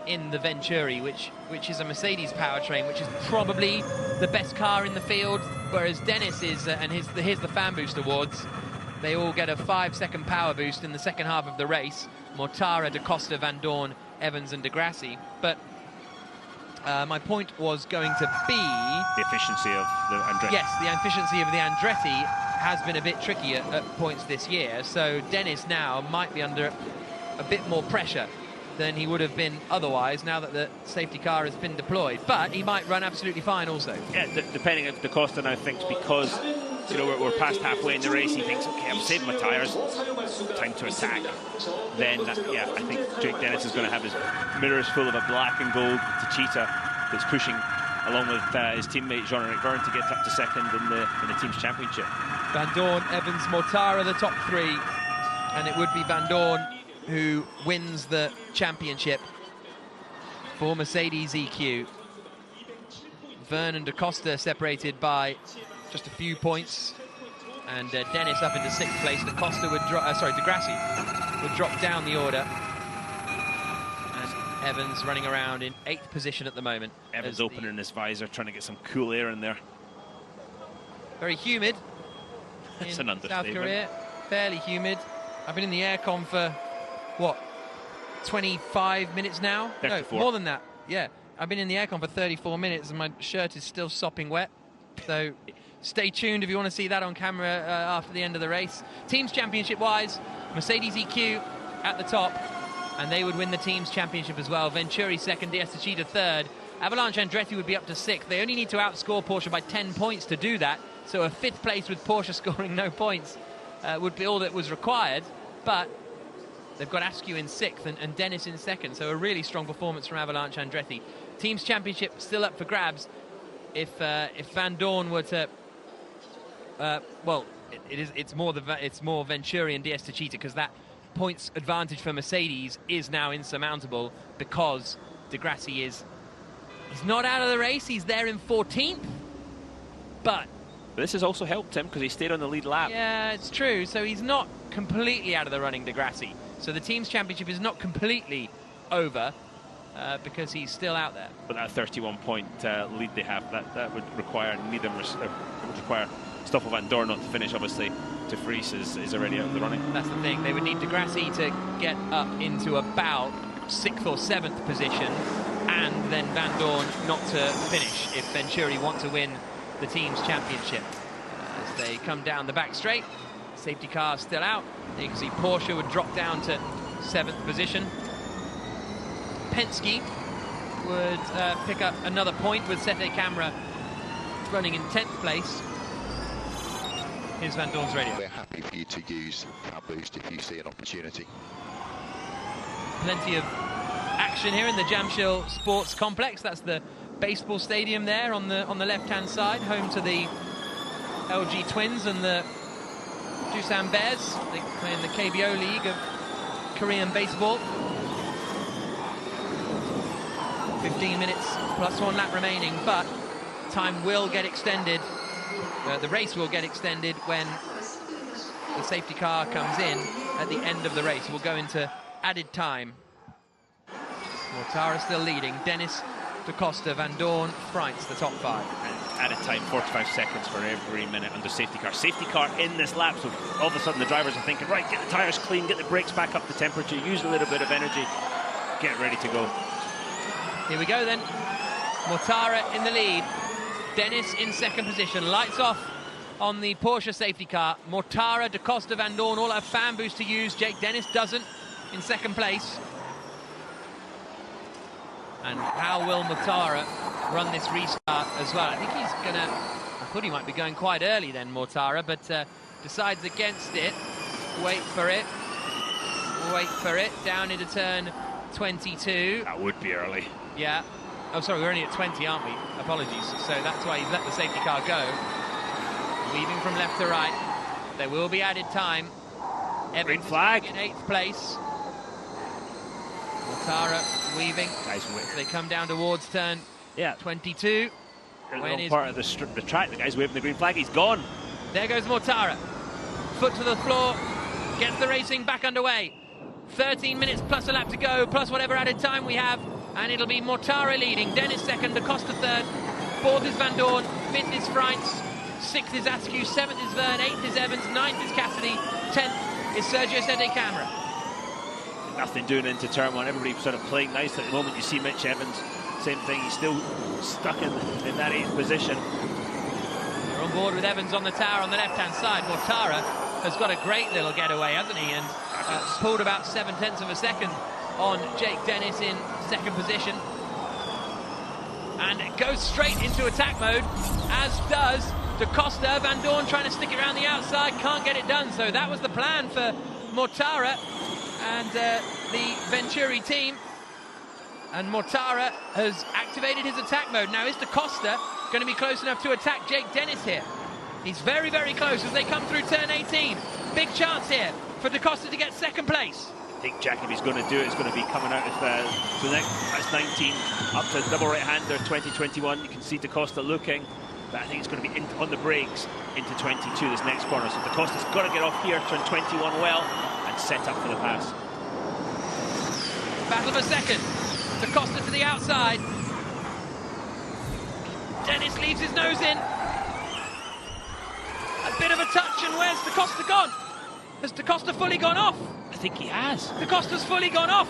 A: in the Venturi, which is a Mercedes powertrain, which is probably the best car in the field, whereas Dennis is, and here's the Fan Boost Awards, they all get a 5-second power boost in the second half of the race. Mortara, Da Costa, Van Dorn, Evans and de Grassi. But my point was going to be
B: the efficiency of the Andretti.
A: Yes, the efficiency of the Andretti has been a bit tricky at points this year, so Dennis now might be under a bit more pressure than he would have been otherwise now that the safety car has been deployed. But he might run absolutely fine also.
B: Yeah, depending if Da Costa now thinks, because we're past halfway in the race, he thinks, okay, I'm saving my tyres, time to attack. Then, yeah, I think Jake Dennis is going to have his mirrors full of a black and gold Techeetah that's pushing along with his teammate Jean-Eric Vergne to get up to second in the team's championship.
A: Van Dorn, Evans, Mortara, the top three, and it would be Van Dorn who wins the championship for Mercedes EQ. Vergne and Da Costa separated by just a few points, and Dennis up into 6th place. Da Costa would De Grassi would drop down the order, and Evans running around in 8th position at the moment.
B: Evans opening his visor, trying to get some cool air in there.
A: Very humid
B: in
A: South Korea, fairly humid. I've been in the aircon for what, 25 minutes now?
B: 34.
A: No, more than that. Yeah, I've been in the aircon for 34 minutes and my shirt is still sopping wet. So stay tuned if you want to see that on camera after the end of the race. Teams championship wise, Mercedes EQ at the top, and they would win the team's championship as well. Venturi second, DS Techeetah third. Avalanche Andretti would be up to sixth. They only need to outscore Porsche by 10 points to do that, so a fifth place with Porsche scoring no points would be all that was required. But they've got Askew in sixth and Dennis in second, so a really strong performance from Avalanche Andretti. Team's championship still up for grabs. If Van Dorn were to, it's more Venturi and DS Techeetah, because that points advantage for Mercedes is now insurmountable, because De Grassi he's not out of the race. He's there in 14th, but
B: this has also helped him because he stayed on the lead lap.
A: Yeah, it's true. So he's not completely out of the running, De Grassi. So the team's championship is not completely over because he's still out there.
B: But that 31-point lead they have, that would require Stoffel Van Dorn not to finish. Obviously, De Vries is already out of the running.
A: That's the thing. They would need De Grassi to get up into about 6th or 7th position, and then Van Dorn not to finish if Venturi want to win the team's championship. As they come down the back straight, safety car still out. You can see Porsche would drop down to 7th position. Penske would pick up another point with Sete Camera running in 10th place. Here's Van Dorn's radio.
E: We're happy for you to use Power Boost if you see an opportunity.
A: Plenty of action here in the Jamshil Sports Complex. That's the baseball stadium there on the left-hand side, home to the LG Twins and the Doosan Bears. They play in the KBO League of Korean baseball. 15 minutes plus 1 lap remaining, but time will get extended. The race will get extended when the safety car comes in at the end of the race. We'll go into added time. Mortara still leading. Dennis, Da Costa, Van Dorn, Freitz, the top 5.
B: And added time, 45 seconds for every minute under safety car. Safety car in this lap, so all of a sudden the drivers are thinking, right, get the tyres clean, get the brakes back up to temperature, use a little bit of energy, get ready to go.
A: Here we go then. Mortara in the lead. Dennis in second position. Lights off on the Porsche safety car. Mortara, Da Costa, Van Dorn all have fan boost to use. Jake Dennis doesn't, in second place. And how will Mortara run this restart as well? I think he's gonna, I thought he might be going quite early then, Mortara, but decides against it. Wait for it. Wait for it. Down into turn 22.
B: That would be early.
A: Yeah. Oh, sorry, we're only at 20, aren't we? Apologies. So that's why he's let the safety car go. Weaving from left to right. There will be added time.
B: Green flag.
A: In 8th place. Mortara weaving.
B: Guys,
A: they come down towards turn 22.
B: When part of the track, the guy's waving the green flag. He's gone.
A: There goes Mortara. Foot to the floor. Gets the racing back underway. 13 minutes plus a lap to go, plus whatever added time we have. And it'll be Mortara leading. Dennis second, Da Costa third. 4th is Van Dorn. 5th is Freitz. 6th is Askew. 7th is Verne. 8th is Evans. 9th is Cassidy. 10th is Sergio Sede Camera.
B: Nothing doing into turn 1. Everybody sort of playing nice at the moment. You see Mitch Evans, same thing. He's still stuck in that 8th position.
A: We're on board with Evans on the tower on the left-hand side. Mortara has got a great little getaway, hasn't he? And pulled about 7/10 of a second on Jake Dennis in second position. And it goes straight into attack mode, as does Da Costa. Van Dorn trying to stick it around the outside, can't get it done. So that was the plan for Mortara and the Venturi team. And Mortara has activated his attack mode. Now, is Da Costa going to be close enough to attack Jake Dennis here? He's very, very close as they come through turn 18. Big chance here for Da Costa to get second place.
B: I think Jack, if he's going to do it, it's going to be coming out of that's 19 up to double right-hander 2021. You can see Da Costa looking, but I think it's going to be on the brakes into 22 this next corner. So Da Costa's got to get off here, turn 21 well, and set up for the pass.
A: Battle for second. Da Costa to the outside. Dennis leaves his nose in. A bit of a touch, and where's Da Costa gone? Has Da Costa fully gone off?
B: I think he has.
A: Da Costa's fully gone off.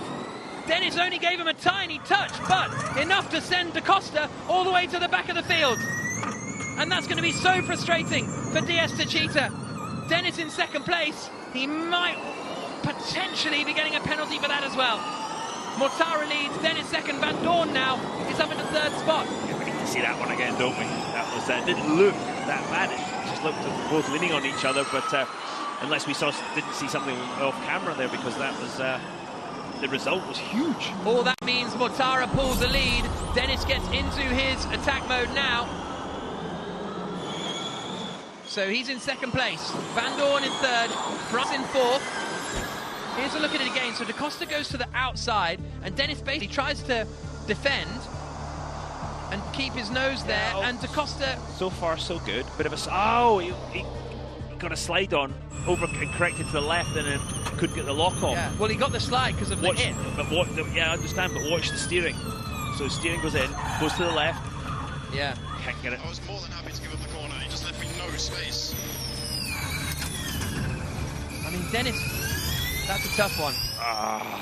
A: Dennis only gave him a tiny touch, but enough to send Da Costa all the way to the back of the field. And that's going to be so frustrating for DS Techeetah. Dennis in second place. He might potentially be getting a penalty for that as well. Mortara leads, Dennis second, Van Dorn now is up into third spot.
B: Yeah, we need to see that one again, don't we? That was didn't look that bad. It just looked both leaning on each other, but unless we didn't see something off camera there, because that was the result was huge.
A: All that means Mortara pulls the lead. Dennis gets into his attack mode now. So he's in second place. Van Dorn in third, Frans in fourth. Here's a look at it again. So Da Costa goes to the outside, and Dennis basically tries to defend and keep his nose there, and Da Costa...
B: So far, so good. Bit of a... he got a slide on, over and corrected to the left, and then couldn't get the lock off.
A: Yeah. Well, he got the slide because of the hit.
B: Yeah, I understand, but watch the steering. So the steering goes in, goes to the left.
A: Yeah.
B: Can't get it.
F: I was more than happy to give him the corner. He just left me no space.
A: I mean, Dennis... That's a tough one.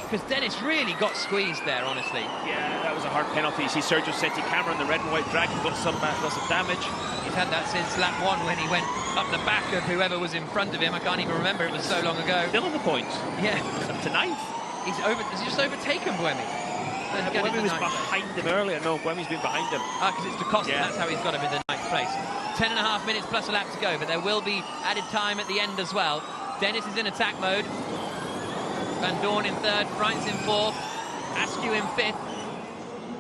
A: Because Dennis really got squeezed there, honestly.
B: Yeah, that was a hard penalty. You see Sergio Seti Cameron, the red and white dragon, got some damage.
A: He's had that since lap one when he went up the back of whoever was in front of him. I can't even remember, it was so long ago.
B: Still on the points.
A: Yeah.
B: Up to ninth.
A: He's just overtaken Buemi.
B: Buemi was behind him earlier. No, Buemi's been behind him.
A: Because it's Da Costa, that's how he's got him in the ninth place. 10.5 minutes plus a lap to go, but there will be added time at the end as well. Dennis is in attack mode. Van Dorn in third, Frans in fourth, Askew in fifth,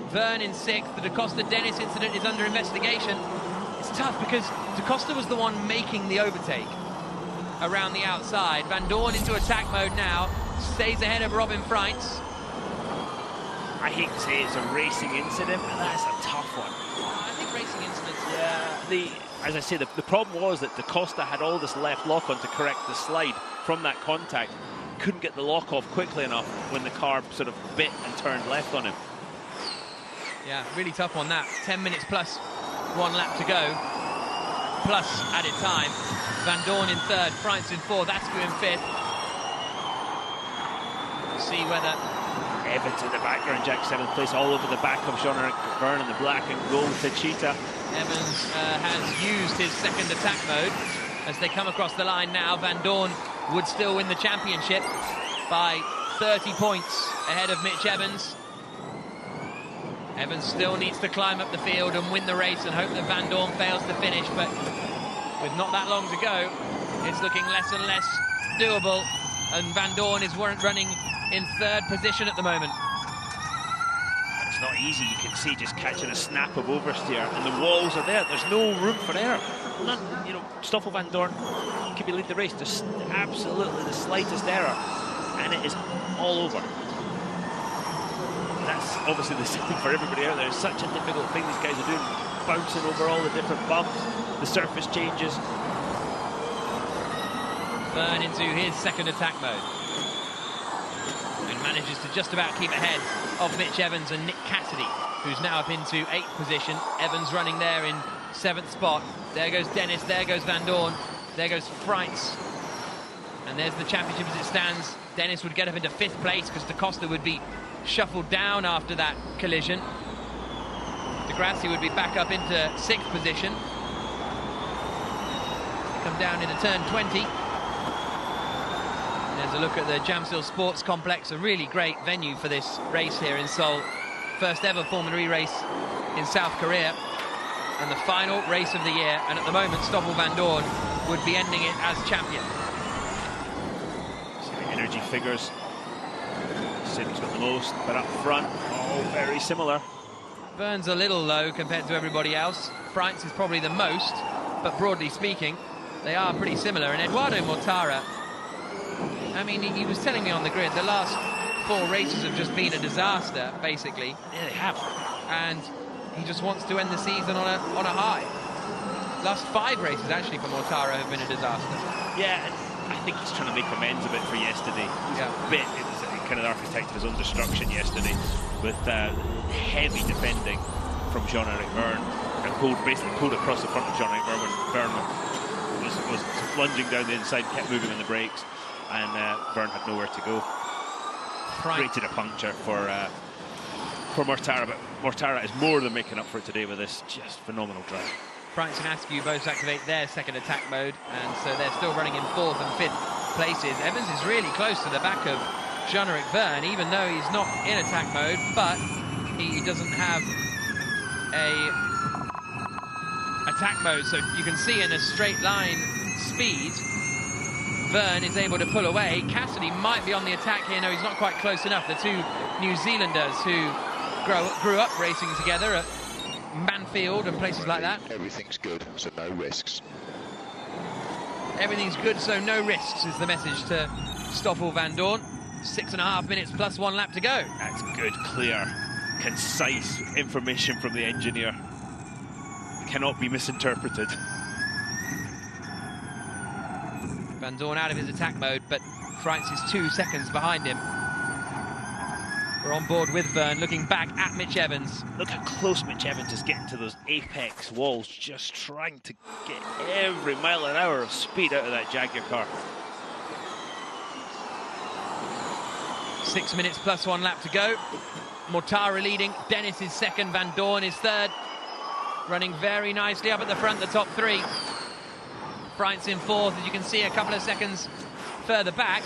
A: Vern in sixth. The Da Costa-Dennis incident is under investigation. It's tough because Da Costa was the one making the overtake around the outside. Van Dorn into attack mode now, stays ahead of Robin Frans.
B: I hate to say it's a racing incident, but that's a tough one.
A: I think racing incidents...
B: Yeah, as I say, the problem was that Da Costa had all this left lock on to correct the slide from that contact. Couldn't get the lock off quickly enough when the car sort of bit and turned left on him.
A: Yeah, really tough on that. 10 minutes plus 1 lap to go, plus added time. Van Dorn in third, Frans in fourth, Askew in fifth. We'll see whether...
B: Evans in the background, Jack 7th place, all over the back of Jean-Eric Verne in the black and gold Techeetah.
A: Evans has used his second attack mode as they come across the line now. Van Dorn would still win the championship by 30 points ahead of Mitch Evans. Evans still needs to climb up the field and win the race and hope that Van Dorn fails to finish, but with not that long to go, it's looking less and less doable, and Van Dorn is running in third position at the moment.
B: It's not easy, you can see just catching a snap of oversteer, and the walls are there. There's no room for error. None, you know, Stoffel Van Dorn could be lead the race. There's absolutely the slightest error, and it is all over. That's obviously the same for everybody out there. It's such a difficult thing these guys are doing, bouncing over all the different bumps, the surface changes.
A: Verne into his second attack mode, and manages to just about keep ahead of Mitch Evans and Nick Cassidy, who's now up into 8th position. Evans running there in 7th spot. There goes Dennis, there goes Van Dorn, there goes Frans. And there's the championship as it stands. Dennis would get up into 5th place because Da Costa would be shuffled down after that collision. De Grassi would be back up into 6th position. Come down into turn 20. There's a look at the Jamsil Sports Complex, a really great venue for this race here in Seoul. First ever Formula E race in South Korea, and the final race of the year. And at the moment, Stoffel Van Dorn would be ending it as champion.
B: See the energy figures. Sim's got the most, but up front, all very similar.
A: Verne's a little low compared to everybody else. Frans is probably the most, but broadly speaking, they are pretty similar. And Eduardo Mortara, I mean, he was telling me on the grid, the last 4 races have just been a disaster, basically.
B: Yeah, they have.
A: And he just wants to end the season on a high. Last 5 races, actually, for Mortara have been a disaster.
B: Yeah, and I think he's trying to make amends a bit for yesterday. It was kind of the architect of his own destruction yesterday, with heavy defending from Jean-Eric Verne, and basically pulled across the front of Jean-Eric Verne when Verne was lunging down the inside, kept moving on the brakes, and Verne had nowhere to go. Created a puncture for Mortara, but Mortara is more than making up for it today with this just phenomenal drive.
A: Frans and Askew both activate their second attack mode, and so they're still running in 4th and 5th places. Evans is really close to the back of Jean-Eric Verne, even though he's not in attack mode, but he doesn't have a attack mode, so you can see in a straight line speed, Verne is able to pull away. Cassidy might be on the attack here. No, he's not quite close enough. The two New Zealanders who grew up racing together at Manfield and places like that.
E: Everything's good, so no risks.
A: Everything's good, so no risks is the message to Stoffel Vandoorne. 6.5 minutes plus 1 lap to go.
B: That's good, clear, concise information from the engineer. Cannot be misinterpreted.
A: Vandoorne out of his attack mode, but Freitz is 2 seconds behind him. We're on board with Verne, looking back at Mitch Evans.
B: Look how close Mitch Evans is getting to those apex walls, just trying to get every mile an hour of speed out of that Jaguar car.
A: 6 minutes plus 1 lap to go. Mortara leading, Dennis is second, Vandoorne is third. Running very nicely up at the front, the top three. Freitz in fourth, as you can see, a couple of seconds further back.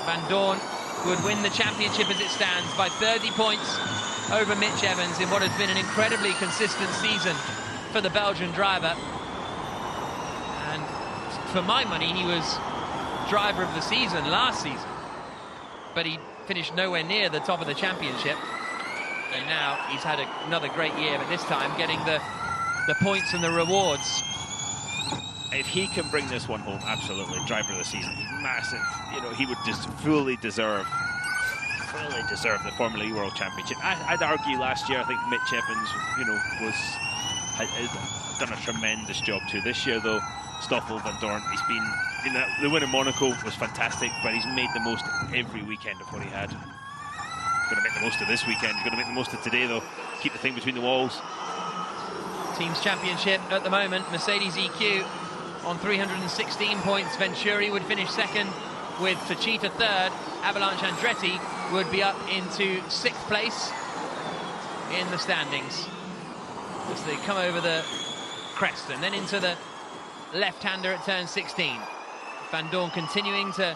A: Vandoorne would win the championship as it stands by 30 points over Mitch Evans in what has been an incredibly consistent season for the Belgian driver. And for my money, he was driver of the season last season, but he finished nowhere near the top of the championship. And now he's had another great year, but this time getting the points and the rewards.
B: If he can bring this one home, absolutely, driver of the season. He's massive. You know, he would just fully deserve the Formula E World Championship. I'd argue last year, I think Mitch Evans, you know, had done a tremendous job too. This year, though, Stoffel Vandoorne, he's been, you know, the win in Monaco was fantastic, but he's made the most every weekend of what he had. He's going to make the most of this weekend. He's going to make the most of today, though. Keep the thing between the walls.
A: Teams championship at the moment, Mercedes EQ on 316 points. Venturi would finish second with Techeetah third. Avalanche Andretti would be up into 6th place in the standings as they come over the crest and then into the left-hander at turn 16. Vandoorne continuing to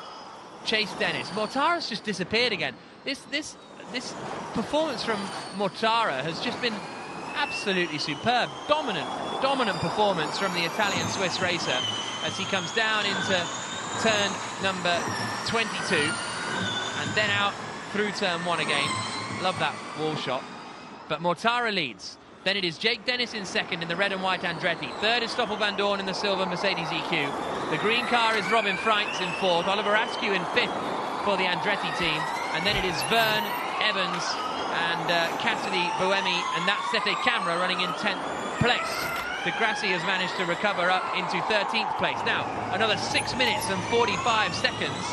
A: chase Dennis. Mortara's just disappeared again. This performance from Mortara has just been absolutely superb. Dominant performance from the Italian-Swiss racer as he comes down into turn number 22 and then out through turn 1 again. Love that wall shot. But Mortara leads. Then it is Jake Dennis in second in the red and white Andretti. Third is Stoffel Vandoorne in the silver Mercedes EQ. The green car is Robin Freitz in fourth. Oliver Askew in fifth for the Andretti team. And then it is Verne, Evans and Cassidy Buemi, and that's Sete Camera running in 10th place. De Grassi has managed to recover up into 13th place. Now, another 6 minutes and 45 seconds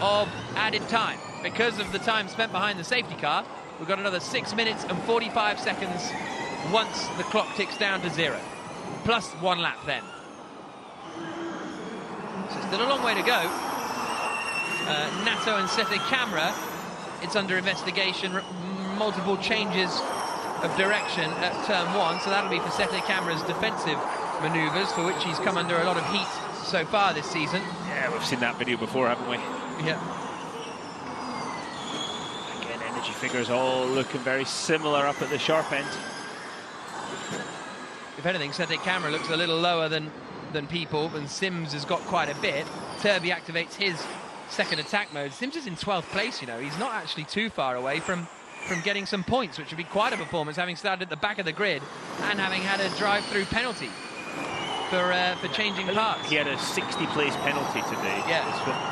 A: of added time. Because of the time spent behind the safety car, we've got another 6 minutes and 45 seconds once the clock ticks down to 0. Plus 1 lap then. So still a long way to go. Nato and Sete Camera, it's under investigation. Multiple changes of direction at turn 1, so that'll be for Sete Camera's defensive manoeuvres, for which he's come under a lot of heat so far this season.
B: Yeah, we've seen that video before, haven't we?
A: Yeah.
B: Again, energy figures all looking very similar up at the sharp end.
A: If anything, Sete Camera looks a little lower than people, and Sims has got quite a bit. Turvey activates his second attack mode. Sims is in 12th place, you know. He's not actually too far away from getting some points, which would be quite a performance, having started at the back of the grid and having had a drive-through penalty for changing parts.
B: He had a 60-place penalty today.
A: Yeah.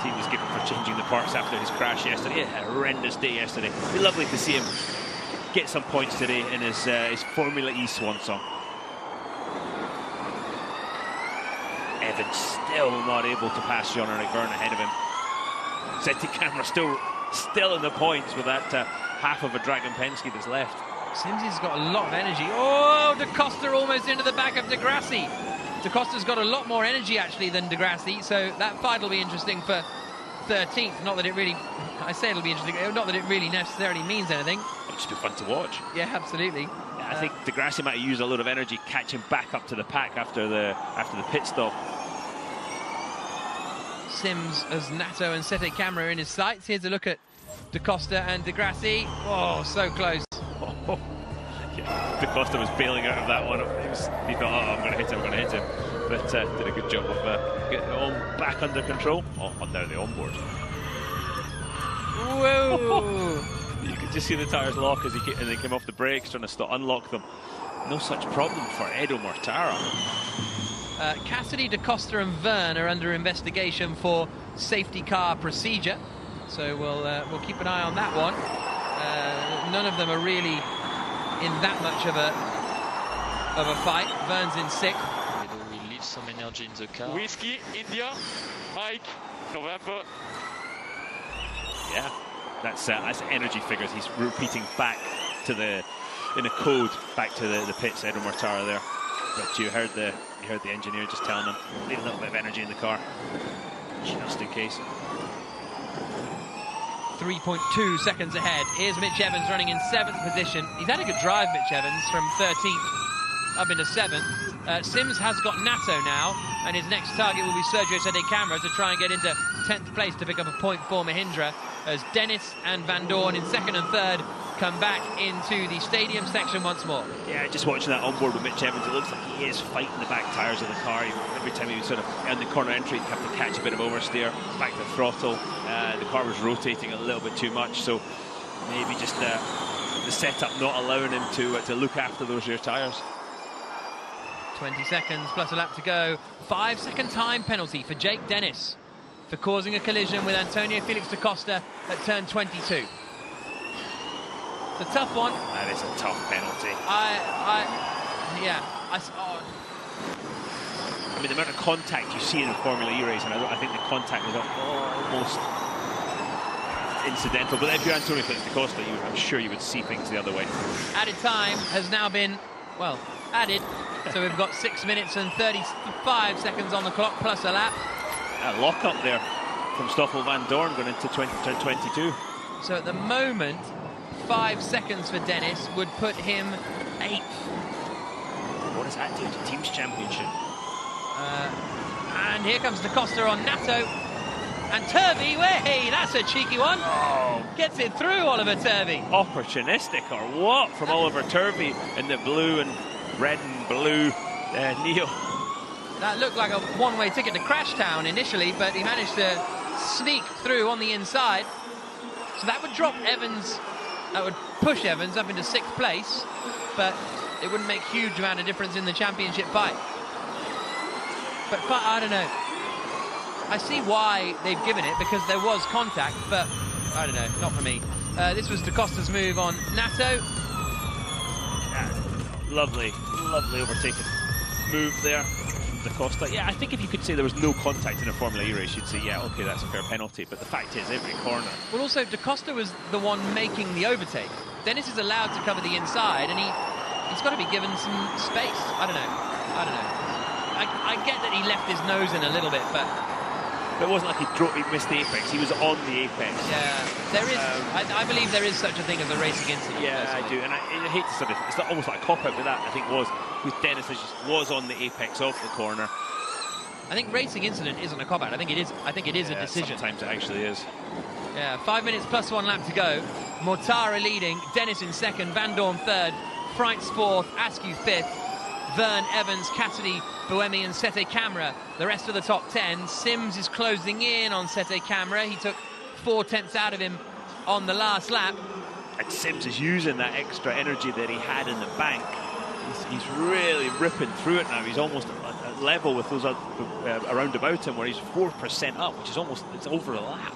B: He was given for changing the parts after his crash yesterday. He had a horrendous day yesterday. It'd be lovely to see him get some points today in his Formula E swan song. Evans still not able to pass Jean-Eric Verne ahead of him. Sete Camera still in the points with that half of a Dragon Penske that's left.
A: Simsy's got a lot of energy. Oh, De Costa almost into the back of De Grassi. De Costa's got a lot more energy actually than De Grassi, so that fight will be interesting for 13th. Not that it really, I say it'll be interesting, not that it really necessarily means anything.
B: It'll just be fun to watch.
A: Yeah, absolutely.
B: Yeah, I think De Grassi might have used a lot of energy catching back up to the pack after the pit stop.
A: Sims as Nato and Sete Camera in his sights. Here's a look at Da Costa and Di Grassi. Oh, so close.
B: Oh, yeah. Da Costa was bailing out of that one. He thought, oh, I'm going to hit him, But did a good job of getting it all back under control. Oh, now the onboard.
A: Whoa!
B: You could just see the tyres lock as they came off the brakes, trying to unlock them. No such problem for Edo Mortara.
A: Cassidy, Da Costa and Verne are under investigation for safety car procedure. So we'll keep an eye on that one. None of them are really in that much of a fight. Verne's in sixth.
G: We leave some energy in the car.
H: Whiskey, India, Mike, November.
B: Yeah, that's energy figures. He's repeating back to in a code back to the pits. Edo Mortara there, but you heard the engineer just telling him leave a little bit of energy in the car, just in case.
A: 3.2 seconds ahead. Here's Mitch Evans running in 7th position. He's had a good drive, Mitch Evans, from 13th up into 7th. Sims has got Nato now, and his next target will be Sergio Sete Camera to try and get into 10th place to pick up a point for Mahindra, as Dennis and Van Dorn in 2nd and 3rd come back into the stadium section once more.
B: Yeah, just watching that onboard with Mitch Evans, it looks like he is fighting the back tyres of the car. Every time he was sort of in the corner entry, he'd have to catch a bit of oversteer, back to throttle. The car was rotating a little bit too much, so maybe just the setup not allowing him to look after those rear tyres.
A: 20 seconds plus a lap to go. 5-second time penalty for Jake Dennis for causing a collision with Antonio Felix da Costa at turn 22. It's a tough one.
B: That is a tough penalty. I mean, the amount of contact you see in a Formula E race, and I think the contact is almost incidental. But if you're Antonio Felix da Costa, I'm sure you would see things the other way.
A: Added time has now been, well, added. So we've got 6 minutes and 35 seconds on the clock, plus a lap.
B: A lock up there from Stoffel Van Dorn going into 2022.
A: So at the moment, 5 seconds for Dennis would put him 8th.
B: What does that do to Teams Championship?
A: And here comes Da Costa on Nato. And Turvey, hey, that's a cheeky one.
B: Oh.
A: Gets it through, Oliver Turvey.
B: Opportunistic or what from Oliver Turvey in the blue and red and blue Neo.
A: That looked like a one-way ticket to Crashtown initially, but he managed to sneak through on the inside. So that would drop Evans, that would push Evans up into 6th place, but it wouldn't make huge amount of difference in the championship fight. But I don't know. I see why they've given it, because there was contact, but I don't know, not for me. This was Da Costa's move on Nato.
B: Lovely overtaken move there. Da Costa. Yeah, I think if you could say there was no contact in a Formula E race, you'd say, yeah, okay, that's a fair penalty. But the fact is, every corner.
A: Well, also, Da Costa was the one making the overtake. Dennis is allowed to cover the inside, and he's got to be given some space. I don't know. I get that he left his nose in a little bit, but
B: it wasn't like he missed the apex. He was on the apex.
A: Yeah, there is. I believe there is such a thing as a racing incident.
B: Yeah, personally. I do, and I hate to sort of. It's almost like a cop-out with that. I think with Dennis, it just was on the apex of the corner.
A: I think racing incident isn't a cop-out. I think it is a decision.
B: Sometimes it actually is.
A: Yeah, 5 minutes plus 1 lap to go. Mortara leading, Dennis in 2nd, Van Dorn 3rd, Freitz 4th, Askew 5th, Verne, Evans, Cassidy, Buemi and Sete Camera, the rest of the top 10. Sims is closing in on Sete Camera. He took 4 tenths out of him on the last lap.
B: And Sims is using that extra energy that he had in the bank. He's really ripping through it now. He's almost at level with those around about him, where he's 4% up, which is it's over a lap.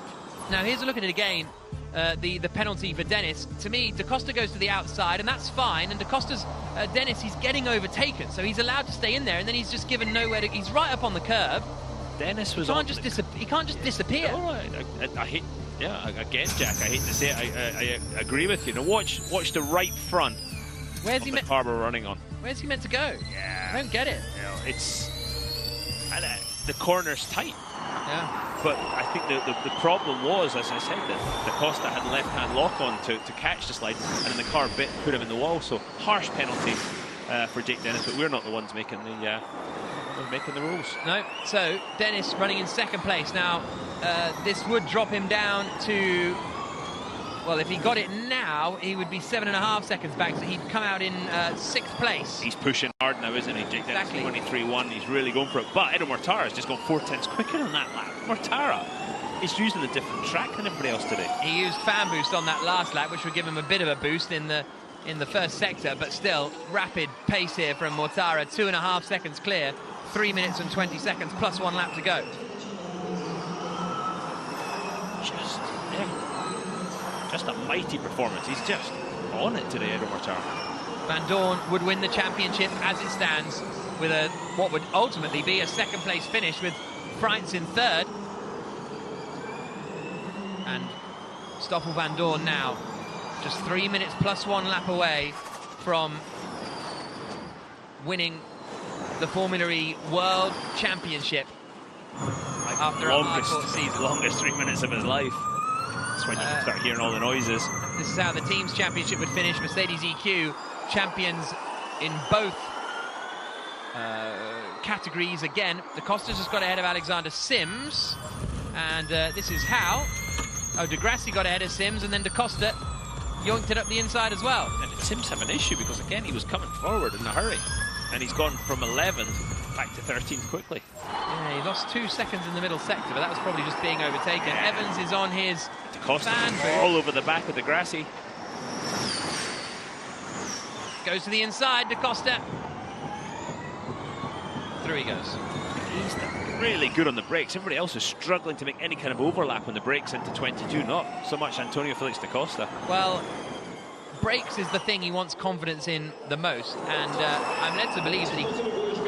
A: Now here's a look at it again. The penalty for Dennis. To me, Da Costa goes to the outside, and that's fine. And Da Costa's Dennis, he's getting overtaken, so he's allowed to stay in there, and then he's just given nowhere to. He's right up on the curb.
B: Dennis was.
A: He can't just disappear.
B: All right, I hate. Yeah, again, Jack. I hate to say it. I agree with you. Now watch the right front.
A: Where's he meant?
B: Car we're running on.
A: Where's he meant to go?
B: Yeah,
A: I don't get it.
B: You know, it's the corner's tight.
A: Yeah.
B: But I think the problem was, as I said, that Da Costa had left-hand lock on to catch the slide, and then the car put him in the wall. So harsh penalty for Jake Dennis, but we're not the ones making the Not making the rules.
A: No, so Dennis running in second place. Now, this would drop him down to, well, if he got it now, he would be 7.5 seconds back, so he'd come out in 6th place.
B: He's pushing hard now, isn't he? Jake Dennis,
A: Exactly.
B: 23-1, he's really going for it. But Edo Mortara's just gone 4/10 quicker on that lap. Mortara is using a different track than everybody else today.
A: He used fan boost on that last lap, which would give him a bit of a boost in the first sector, but still, rapid pace here from Mortara, 2.5 seconds clear, 3 minutes and 20 seconds, plus 1 lap to go.
B: Just a mighty performance. He's just on it today, Edo Mortara.
A: Van Dorn would win the championship as it stands with what would ultimately be a second place finish with Freins in 3rd. And Stoffel Van Dorn now just 3 minutes plus 1 lap away from winning the Formula E World Championship after a hard-fought season.
B: Longest 3 minutes of his life. That's when you start hearing all the noises.
A: This is how the team's championship would finish. Mercedes EQ champions in both categories again. Da Costa's just got ahead of Alexander Sims, and this is how. Oh, De Grassi got ahead of Sims, and then Da Costa yoinked it up the inside as well.
B: And Sims have an issue because, again, he was coming forward in a hurry, and he's gone from 11th back to 13th quickly.
A: Yeah, he lost 2 seconds in the middle sector, but that was probably just being overtaken. Yeah. Evans is on his
B: Da Costa
A: fan booth.
B: all over the back of De Grassi.
A: Goes to the inside, Da Costa. Through he goes.
B: He's really good on the brakes. Everybody else is struggling to make any kind of overlap on the brakes into 22. Not so much Antonio Felix Da Costa.
A: Well, brakes is the thing he wants confidence in the most, and I'm led to believe that he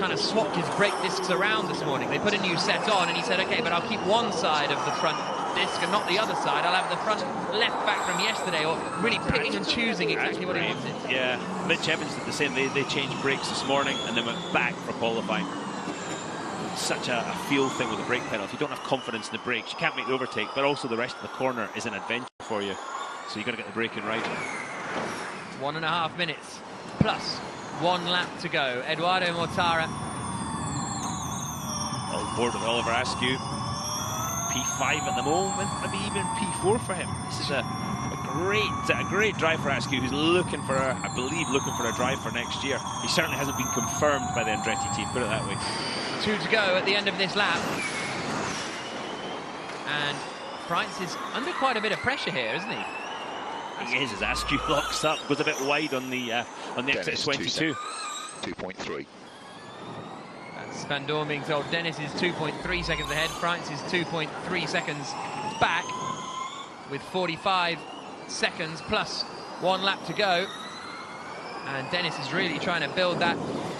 A: kind of swapped his brake discs around this morning. They put a new set on, and he said, okay, but I'll keep one side of the front disc and not the other side. I'll have the front left back from yesterday, or really picking and choosing exactly what he wanted.
B: Yeah, Mitch Evans did the same. They changed brakes this morning and then went back for qualifying. Such a feel thing with the brake pedal. If you don't have confidence in the brakes, you can't make the overtake, but also the rest of the corner is an adventure for you. So you've got to get the braking right.
A: 1.5 minutes plus 1 lap to go. Eduardo Mortara
B: on board with Oliver Askew. P5 at the moment, maybe even P4 for him. This is a great drive for Askew, who's looking for, I believe, looking for a drive for next year. He certainly hasn't been confirmed by the Andretti team, put it that way.
A: 2 to go at the end of this lap. And Freins is under quite a bit of pressure here, isn't he?
B: He is, as Askew locks up, goes a bit wide on the exit 22.
E: 2.3.
A: That's Van Dorn being told Dennis is 2.3 seconds ahead. Freins is 2.3 seconds back with 45 seconds plus 1 lap to go. And Dennis is really trying to build that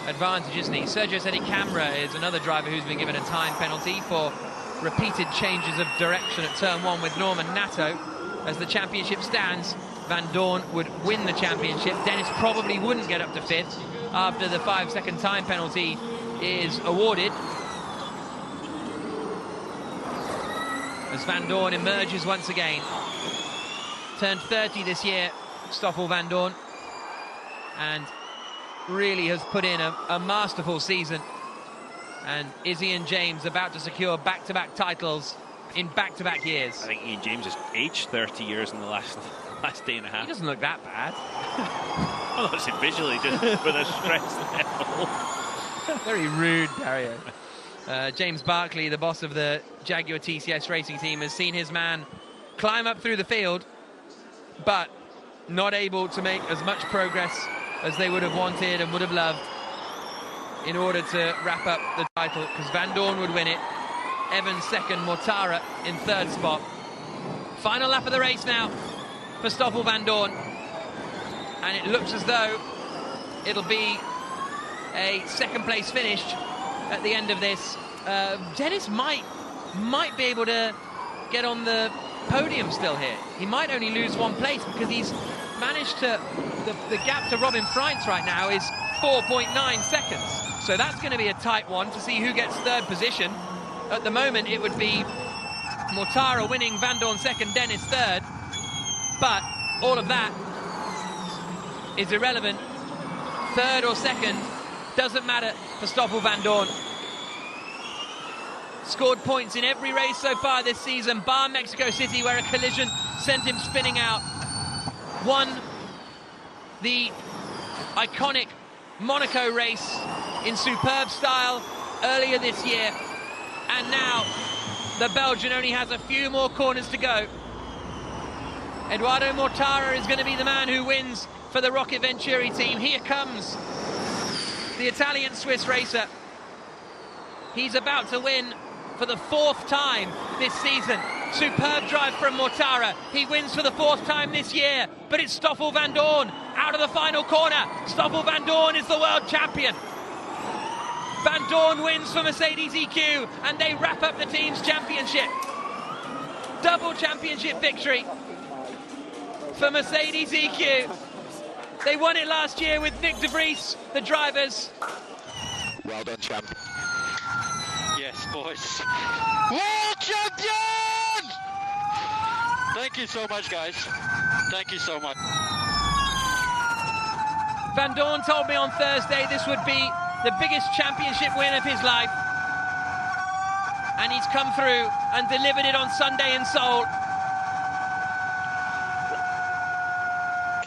A: advantage, isn't he? Sergio Camera is another driver who's been given a time penalty for repeated changes of direction at turn 1 with Norman Nato. As the championship stands, Van Dorn would win the championship. Dennis probably wouldn't get up to 5th after the 5-second time penalty is awarded. As Van Dorn emerges once again. Turned 30 this year, Stoffel Van Dorn, and really has put in a masterful season. And is Ian James about to secure back-to-back titles in back-to-back years?
B: I think Ian James has aged 30 years in the last day and a half.
A: He doesn't look that bad.
B: I'm not saying visually, just with a stress level.
A: Very rude, Dario. James Barkley, the boss of the Jaguar TCS racing team, has seen his man climb up through the field, but not able to make as much progress as they would have wanted and would have loved in order to wrap up the title, because Van Dorn would win it. Evans second, Mortara in 3rd spot. Final lap of the race now for Stoffel Van Dorn, and it looks as though it'll be a 2nd place finish at the end of this. Dennis might be able to get on the podium still here. He might only lose 1 place because he's managed to, the gap to Robin Freins right now is 4.9 seconds. So that's going to be a tight one to see who gets 3rd position. At the moment, it would be Mortara winning, Van Dorn 2nd, Dennis 3rd. But all of that is irrelevant. 3rd or 2nd doesn't matter for Stoffel Van Dorn. scored points in every race so far this season, bar Mexico City, where a collision sent him spinning out. Won the iconic Monaco race in superb style earlier this year, and now the Belgian only has a few more corners to go. Edoardo Mortara is going to be the man who wins for the Rocket Venturi team. Here comes the Italian-Swiss racer. He's about to win for the 4th time this season. Superb drive from Mortara. He wins for the 4th time this year, but it's Stoffel Vandoorne out of the final corner. Stoffel Vandoorne is the world champion. Vandoorne wins for Mercedes EQ, and they wrap up the team's championship. Double championship victory for Mercedes EQ. They won it last year with Nick de Vries, the drivers.
E: Well done, champ.
H: Yes, boys. World champion! Thank you so much, guys. Thank you so much.
A: Vandoorne told me on Thursday this would be the biggest championship win of his life. And he's come through and delivered it on Sunday in Seoul.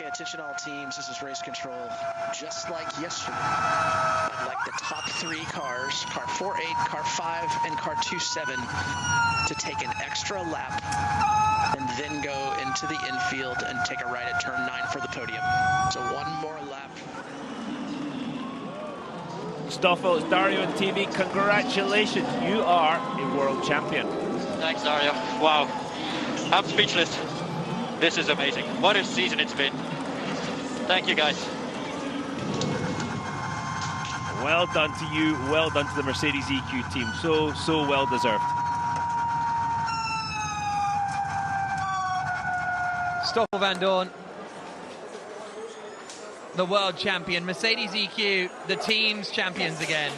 D: Attention all teams, this is race control. Just like yesterday, I'd like the top 3 cars, car 4-8, car 5, and car 2-7, to take an extra lap and then go into the infield and take a right at turn 9 for the podium. So one more lap.
B: Stoffel, it's Dario on TV. Congratulations, you are a world champion.
H: Thanks, Dario. Wow, I'm speechless. This is amazing. What a season it's been. Thank you, guys.
B: Well done to you. Well done to the Mercedes EQ team. So well deserved.
A: Stoffel Vandoorne, the world champion. Mercedes EQ, the team's champions again.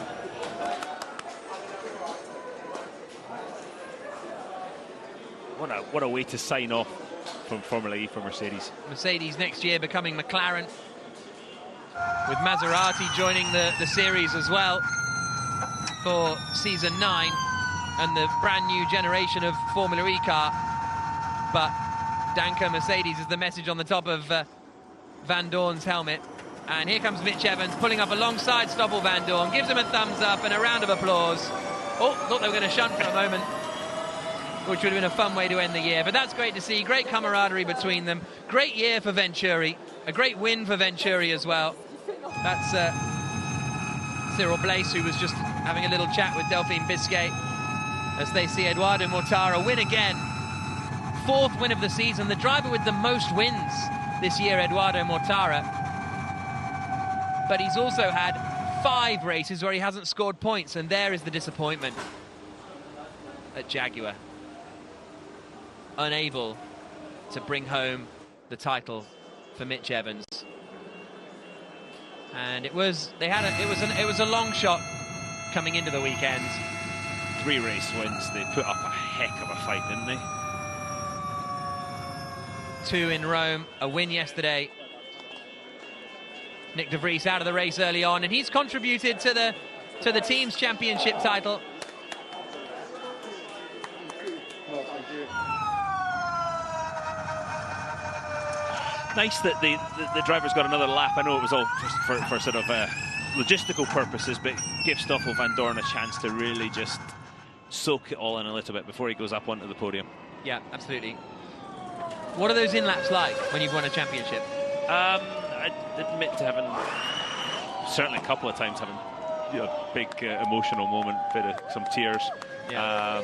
B: What a way to sign off from Formula E for Mercedes.
A: Mercedes next year becoming McLaren, with Maserati joining the series as well for season 9 and the brand new generation of Formula E car. But Danke Mercedes is the message on the top of Vandoorne's helmet. And here comes Mitch Evans pulling up alongside Stoffel Vandoorne, gives him a thumbs up and a round of applause. Oh, thought they were going to shunt for a moment, which would have been a fun way to end the year. But that's great to see. Great camaraderie between them. Great year for Venturi. A great win for Venturi as well. That's Cyril Blaise, who was just having a little chat with Delphine Biscay as they see Edoardo Mortara win again. 4th win of the season. The driver with the most wins this year, Edoardo Mortara. But he's also had 5 races where he hasn't scored points, and there is the disappointment at Jaguar. Unable to bring home the title for Mitch Evans, and it was a long shot coming into the weekend.
B: 3 race wins. They put up a heck of a fight, didn't they?
A: 2 in Rome, a win yesterday. Nick de Vries out of the race early on, and he's contributed to the team's championship title.
B: Nice that the drivers got another lap. I know it was all for sort of logistical purposes, but give Stoffel Vandoorne a chance to really just soak it all in a little bit before he goes up onto the podium.
A: Yeah, absolutely. What are those in-laps like when you've won a championship?
B: I admit to having, certainly a couple of times, having a big emotional moment, bit of some tears.
A: Yeah.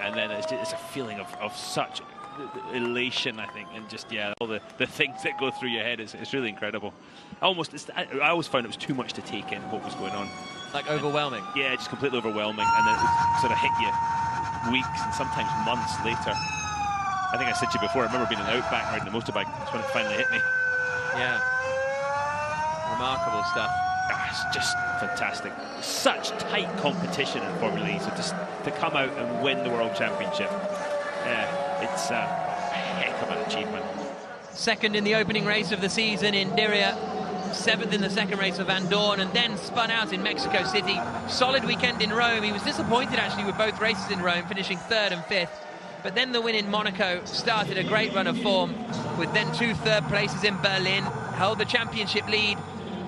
B: And then it's a feeling of such elation, I think, and just, yeah, all the things that go through your head. It's really incredible. I always found it was too much to take in what was going on.
A: Like overwhelming?
B: Yeah, just completely overwhelming, and then it would sort of hit you weeks and sometimes months later. I think I said to you before, I remember being in the Outback riding the motorbike. That's when it finally hit me.
A: Yeah. Remarkable stuff.
B: It's just fantastic. Such tight competition in Formula E, so just to come out and win the World Championship, it's a heck of an achievement.
A: Second in the opening race of the season in Diriyah, 7th in the second race for Van Dorn, and then spun out in Mexico City. Solid weekend in Rome. He was disappointed actually with both races in Rome, finishing 3rd and 5th. But then the win in Monaco started a great run of form, with then 2 third places in Berlin, held the championship lead.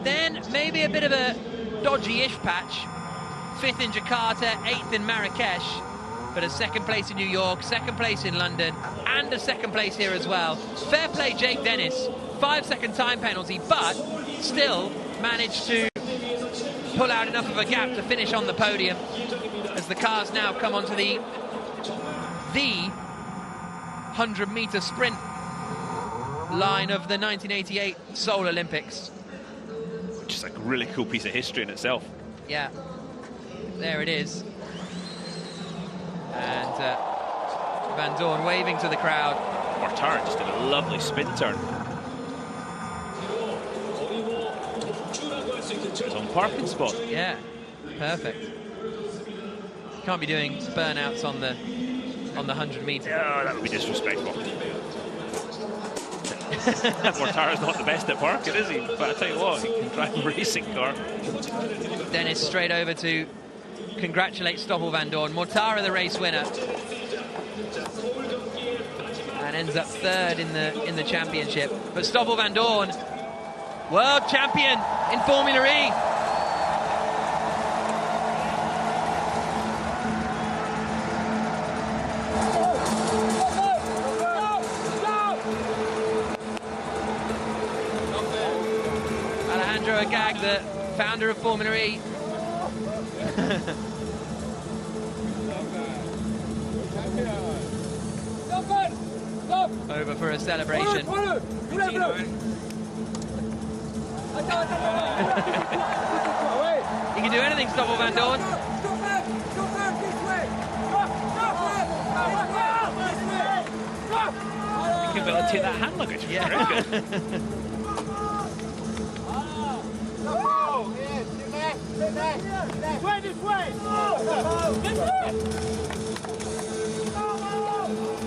A: Then maybe a bit of a dodgy-ish patch. 5th in Jakarta, 8th in Marrakesh, but a 2nd place in New York, 2nd place in London, and a 2nd place here as well. Fair play, Jake Dennis. 5-second time penalty, but still managed to pull out enough of a gap to finish on the podium as the cars now come onto the 100-meter sprint line of the 1988 Seoul Olympics.
B: Which is a really cool piece of history in itself.
A: Yeah, there it is. And Van Dorn waving to the crowd.
B: Mortara just did a lovely spin turn. His own parking spot.
A: Yeah, perfect. Can't be doing burnouts on the 100 meter.
B: Oh, that would be disrespectful. Mortara's not the best at parking, is he? But I tell you what, he can drive a racing car.
A: Dennis straight over to congratulate Stoffel Van Dorn. Mortara the race winner, and ends up 3rd in the championship. But Stoffel Van Dorn, world champion in Formula E. Alejandro Agag, the founder of Formula E. Over for a celebration. You can do anything, Stoffel Van Dorn.
B: You can be able to take that hand luggage. Yeah. Very good.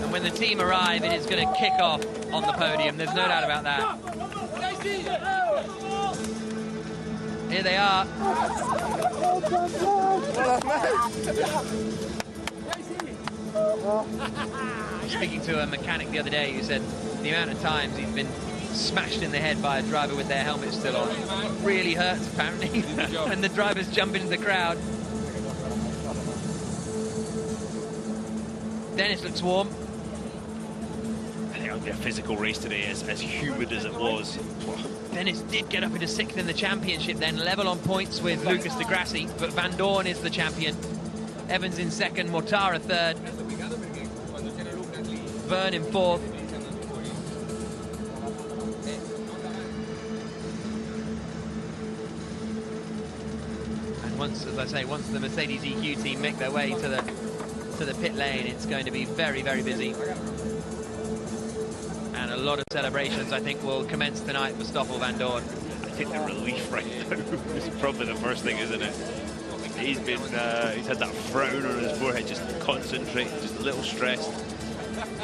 A: And when the team arrive, it is going to kick off on the podium. There's no doubt about that. Here they are. Speaking to a mechanic the other day who said the amount of times he's been smashed in the head by a driver with their helmet still on really hurts, apparently, when the drivers jump into the crowd. Dennis looks warm.
B: I think it'll be a physical race today, as humid as it was.
A: Dennis did get up into 6th in the championship, then level on points with Lucas de Grassi, but Van Dorn is the champion. Evans in 2nd, Mortara 3rd, Verne in 4th. And once, as I say, once the Mercedes EQ team make their way to the pit lane, it's going to be very, very busy. And a lot of celebrations, I think, will commence tonight for Stoffel Van Dorn.
B: I think the relief right now is probably the first thing, isn't it? He's had that frown on his forehead, just concentrating, just a little stressed.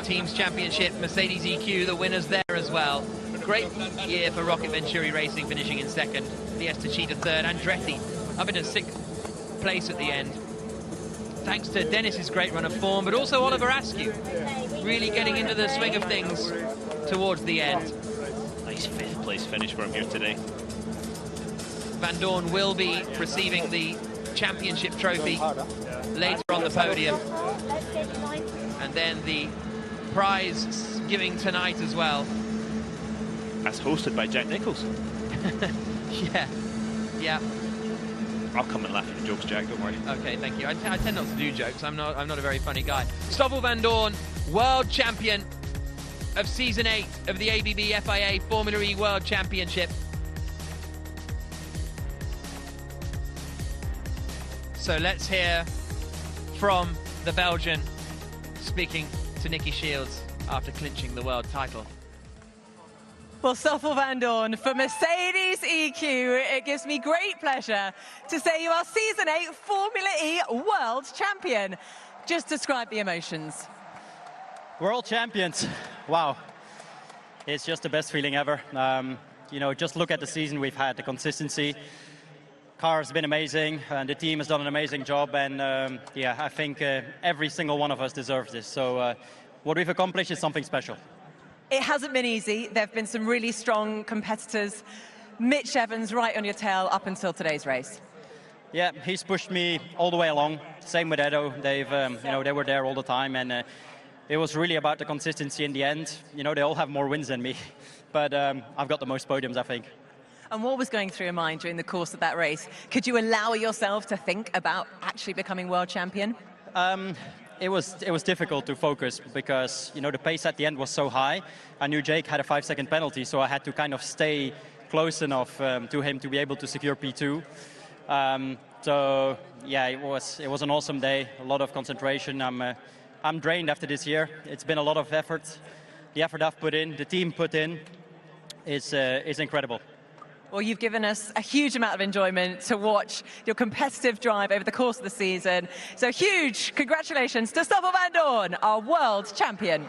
A: Teams Championship, Mercedes EQ, the winners there as well. Great year for Rocket Venturi Racing, finishing in 2nd. Fiesta Cheetah 3rd, Andretti up into 6th place at the end. Thanks to Dennis's great run of form, but also Oliver Askew really getting into the swing of things towards the end.
B: Nice 5th place finish for him here today.
A: Van Dorn will be receiving the championship trophy later on the podium, and then the prize giving tonight as well.
B: That's hosted by Jack Nicholls.
A: Yeah.
B: I'll come and laugh at your jokes, Jack, don't worry.
A: Okay, thank you. I tend not to do jokes. I'm not a very funny guy. Stoffel Van Dorn, world champion of season 8 of the ABB FIA Formula E World Championship. So let's hear from the Belgian speaking to Nikki Shields after clinching the world title.
I: Well, Stoffel Van Dorn for Mercedes EQ, it gives me great pleasure to say you are Season 8 Formula E World Champion. Just describe the emotions.
J: World Champions, wow. It's just the best feeling ever. just look at the season we've had, the consistency. Car has been amazing, and the team has done an amazing job, and I think every single one of us deserves this. So what we've accomplished is something special.
I: It hasn't been easy. There have been some really strong competitors. Mitch Evans right on your tail up until today's race.
J: Yeah, he's pushed me all the way along. Same with Edo. They've, they were there all the time, and it was really about the consistency in the end. They all have more wins than me, but I've got the most podiums, I think.
I: And what was going through your mind during the course of that race? Could you allow yourself to think about actually becoming world champion?
J: It was difficult to focus because the pace at the end was so high. I knew Jake had a 5-second penalty, so I had to kind of stay close enough to him to be able to secure P2. So yeah, it was an awesome day. A lot of concentration. I'm drained after this year. It's been a lot of effort. The effort I've put in, the team put in, is incredible.
I: Well, you've given us a huge amount of enjoyment to watch your competitive drive over the course of the season. So huge congratulations to Stoffel Vandoorne, our world champion.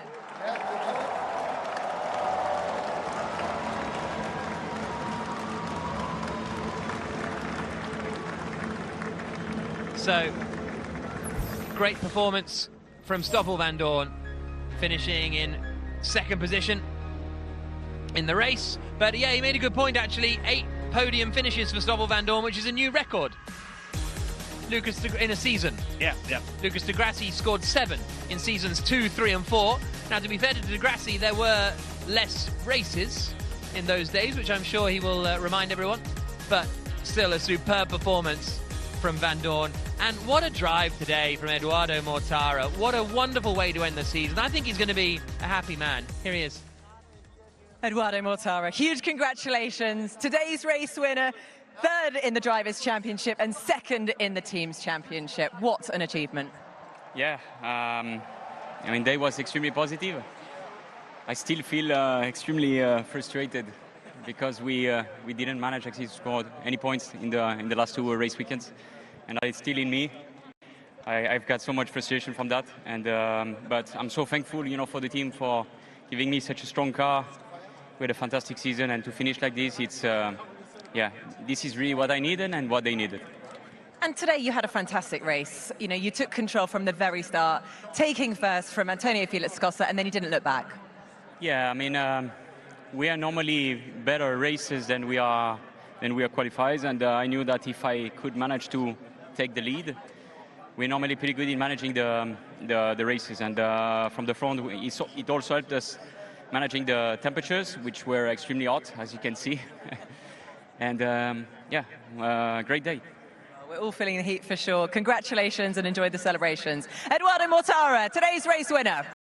A: So, great performance from Stoffel Vandoorne, finishing in second position in the race. But yeah, he made a good point actually. 8 podium finishes for Stoffel Vandoorne, which is a new record. Lucas in a season.
B: Yeah.
A: Lucas de Grassi scored 7 in seasons 2, 3 and 4. Now, to be fair to de Grassi, there were less races in those days, which I'm sure he will remind everyone. But still a superb performance from Vandoorne. And what a drive today from Eduardo Mortara. What a wonderful way to end the season. I think he's going to be a happy man. Here he is.
I: Eduardo Mortara, huge congratulations. Today's race winner, 3rd in the Drivers' Championship and 2nd in the Teams' Championship. What an achievement.
K: Yeah, day was extremely positive. I still feel extremely frustrated because we didn't manage actually to score any points in the last 2 race weekends, and it's still in me. I've got so much frustration from that, and but I'm so thankful, for the team for giving me such a strong car with a fantastic season, and to finish like this, it's this is really what I needed and what they needed.
I: And today you had a fantastic race. You took control from the very start, taking first from Antonio Felix Costa, and then you didn't look back.
K: Yeah, we are normally better racers than we are qualifiers, and I knew that if I could manage to take the lead, we're normally pretty good in managing the races, and from the front it also helped us managing the temperatures, which were extremely hot, as you can see. And great day.
I: We're all feeling the heat for sure. Congratulations and enjoy the celebrations. Eduardo Mortara, today's race winner.